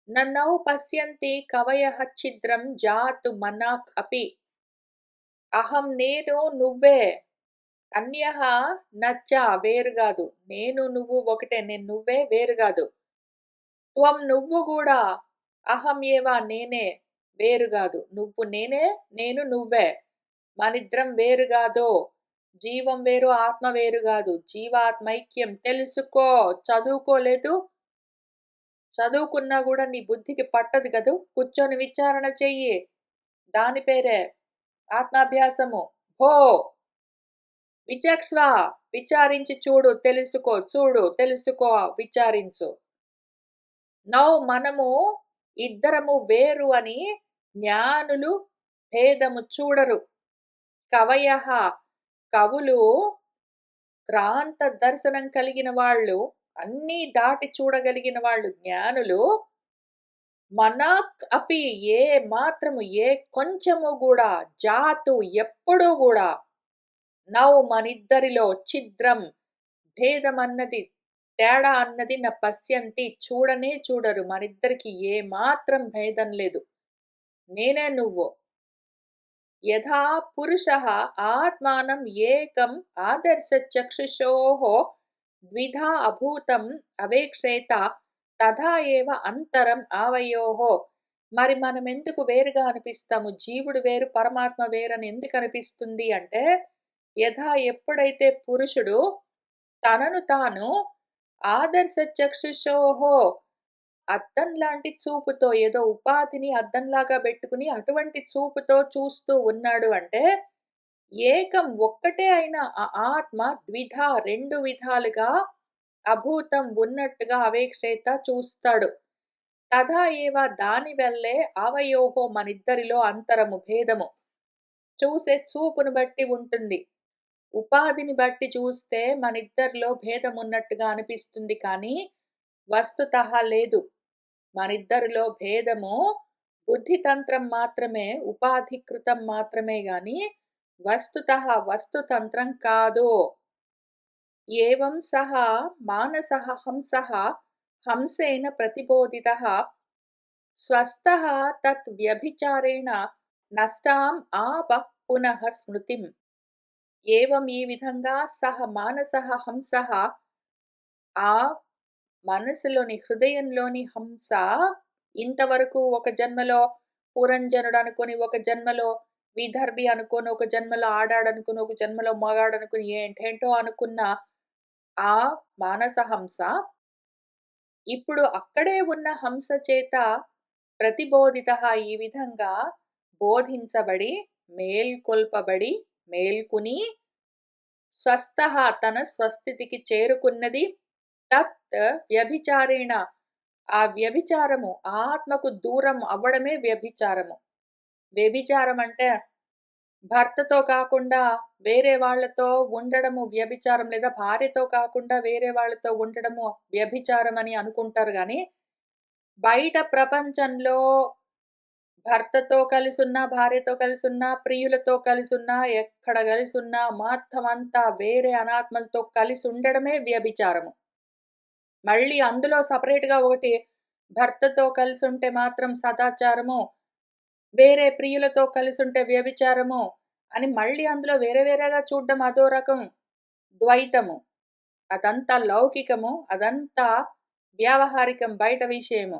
నన్నౌ పశ్యంతి కవయః ఛిద్రం జాతు మనాక్ అపి. అహం నేను, నువ్వే. అన్యః నచ్చ వేరుగాదు. నేను నువ్వు ఒకటే, నేను నువ్వే వేరుగాదు. త్వం నువ్వు కూడా, అహం ఏవ నేనే వేరుగాదు. నువ్వు నేనే, నేను నువ్వే. మనిద్దరం వేరుగాదు. జీవం వేరు, ఆత్మ వేరుగాదు. జీవాత్మైక్యం తెలుసుకో. చదువుకోలేదు, చదువుకున్నా కూడా నీ బుద్ధికి పట్టదు కదూ. కూర్చొని విచారణ చెయ్యి. దాని పేరే ఆత్మాభ్యాసము. హో విచక్ష్వ, విచారించి చూడు, తెలుసుకో, చూడు, తెలుసుకో, విచారించు. నౌ మనము ఇద్దరము వేరు అని జ్ఞానులు భేదము చూడరు. కవయః కవులు, క్రాంత దర్శనం కలిగిన వాళ్ళు, అన్నీ దాటి చూడగలిగిన వాళ్ళు జ్ఞానులు, మనాక్ అపి ఏ మాత్రము, ఏ కొంచెము కూడా, జాతు ఎప్పుడూ కూడా, నౌ మనిద్దరిలో ఛిద్రం భేదం అన్నది, తేడా అన్నది న పశ్యంతి చూడనే చూడరు. మనిద్దరికి ఏ మాత్రం భేదం లేదు. నేనే నువ్వు. యథా పురుషః ఆత్మానం ఏకం ఆదర్శ చక్షుషోః ద్విధా అభూతం అవేక్షేత తథా ఏవ అంతరం ఆవయోః. మరి మనం ఎందుకు వేరుగా అనిపిస్తాము? జీవుడు వేరు, పరమాత్మ వేరని ఎందుకు అనిపిస్తుంది అంటే, యథా ఎప్పుడైతే పురుషుడు తనను తాను ఆదర్శ చక్షుషోః అద్దం లాంటి చూపుతో ఏదో ఉపాధిని అద్దంలాగా పెట్టుకుని అటువంటి చూపుతో చూస్తూ ఉన్నాడు అంటే, ఏకం ఒక్కటే అయిన ఆ ఆత్మ ద్విధ 2 విధాలుగా అభూతం ఉన్నట్టుగా అవేక్షేత చూస్తాడు. తథా ఏవ దాని వల్లే అవయోహో మనిద్దరిలో అంతరము భేదము. చూసే చూపును బట్టి ఉంటుంది. ఉపాధిని బట్టి చూస్తే మనిద్దరిలో భేదమున్నట్టుగా అనిపిస్తుంది కానీ, వస్తుతః లేదు. మనిద్దరిలో భేదము బుద్ధితంత్రం మాత్రమే, ఉపాధికృతం మాత్రమే గాని, వస్తుతః వస్తుతంత్రం కాదు. ఏవం సహ మానసః హంసః హంసేన ప్రతిబోధితః స్వస్థః తత్ వ్యభిచారేణ నష్టాం ఆపః పునః స్మృతిం. ఏవం ఈ విధంగా సహ మానసః హంసః ఆ మనసులోని హృదయంలోని హంస ఇంతవరకు ఒక జన్మలో పురంజనుడు అనుకుని, ఒక జన్మలో విదర్భి అనుకోని, ఒక జన్మలో ఆడాడనుకుని, ఒక జన్మలో మగాడనుకుని ఏంటేంటో అనుకున్న ఆ మానస హంస ఇప్పుడు అక్కడే ఉన్న హంస చేత ప్రతిబోధిత ఈ విధంగా బోధించబడి, మేల్కొల్పబడి, మేల్కుని స్వస్థః తన స్వస్థితికి చేరుకున్నది. తత్ వ్యభిచారేణ ఆ వ్యభిచారము ఆత్మకు దూరం అవ్వడమే వ్యభిచారము. వ్యభిచారం అంటే భర్తతో కాకుండా వేరే వాళ్ళతో ఉండడము వ్యభిచారం, లేదా భార్యతో కాకుండా వేరే వాళ్ళతో ఉండడము వ్యభిచారం అని అనుకుంటారు గానీ, బయట ప్రపంచంలో భర్తతో కలిసున్నా, భార్యతో కలిసున్నా, ప్రియులతో కలిసున్నా, ఎక్కడ కలిసున్నా మొత్తం అంతా వేరే అనాత్మలతో కలిసి ఉండడమే వ్యభిచారము. మళ్ళీ అందులో సెపరేట్‌గా ఒకటి భర్తతో కలిసుంటే మాత్రం సదాచారము, వేరే ప్రియులతో కలిసుంటే వ్యభిచారము అని మళ్ళీ అందులో వేరే వేరేగా చూడడం అదో రకం ద్వైతము. అదంతా లౌకికము, అదంతా వ్యావహారికం, బయట విషయము.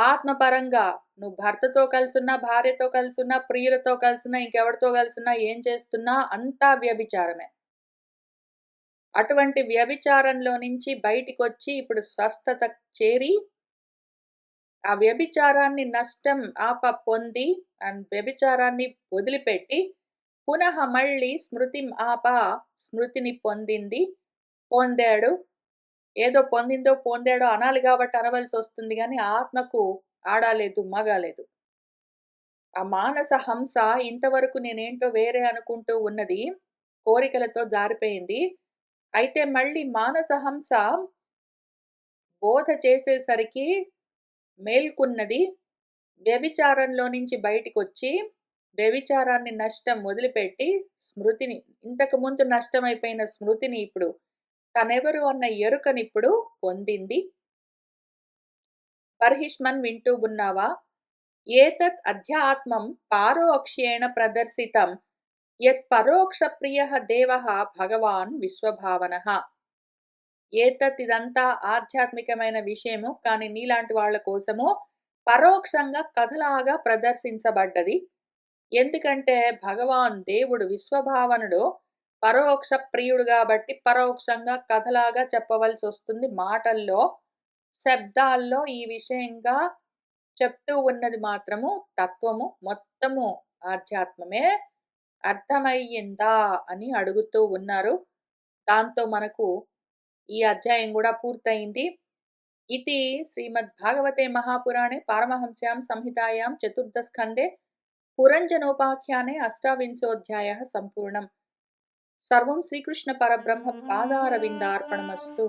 ఆత్మపరంగా నువ్వు భర్తతో కలిసున్నా, భార్యతో కలిసున్నా, ప్రియులతో కలిసున్నా, ఇంకెవరితో కలిసున్నా, ఏం చేస్తున్నా అంతా వ్యభిచారమే. అటువంటి వ్యభిచారంలో నుంచి బయటికొచ్చి ఇప్పుడు స్వస్థత చేరి, ఆ వ్యభిచారాన్ని నష్టం పొంది వ్యభిచారాన్ని వదిలిపెట్టి, పునః మళ్ళీ స్మృతిం స్మృతిని పొందాడు. ఏదో పొందిందో పొందాడో అనాలి కాబట్టి అనవలసొస్తుంది గానీ, ఆత్మకు ఆడాలేదు, మగాలేదు. ఆ మానస హంస ఇంతవరకు నేనేంటో వేరే అనుకుంటూ ఉన్నది. కోరికలతో జారిపోయింది. అయితే మళ్ళీ మానస హంస బోధ చేసేసరికి మేల్కున్నది. వ్యభిచారంలో నుంచి బయటికొచ్చి, వ్యభిచారాన్ని నష్టం వదిలిపెట్టి, స్మృతిని, ఇంతకుముందు నష్టమైపోయిన స్మృతిని ఇప్పుడు తనెవరు అన్న ఎరుకనిప్పుడు పొందింది. బర్హిష్మన్ వింటూ ఉన్నావా? ఏతత్ అధ్యాత్మం పారోక్ష్యేణ ప్రదర్శితం యత్ పరోక్ష ప్రియః దేవః భగవాన్ విశ్వభావనః. ఏతత్ ఇదంతా ఆధ్యాత్మికమైన విషయము, కానీ నీలాంటి వాళ్ళ కోసము పరోక్షంగా కథలాగా ప్రదర్శించబడ్డది. ఎందుకంటే భగవాన్ దేవుడు విశ్వభావనుడు పరోక్ష ప్రియుడు కాబట్టి పరోక్షంగా కథలాగా చెప్పవలసి వస్తుంది. మాటల్లో, శబ్దాల్లో ఈ విషయంగా చెప్తూ ఉన్నది మాత్రము తత్వము, మొత్తము ఆధ్యాత్మమే. అర్థమయ్యిందా అని అడుగుతూ ఉన్నారు. దాంతో మనకు ఈ అధ్యాయం కూడా పూర్తయింది. ఇది శ్రీమద్భాగవతే మహాపురాణే పారమహంస్యాం సంహితాయాం చతుర్థస్కందే పురంజనోపాఖ్యానే అష్టావింశోऽధ్యాయः సంపూర్ణం. సర్వం శ్రీకృష్ణ పరబ్రహ్మ పాదారవిందార్పణమస్తు.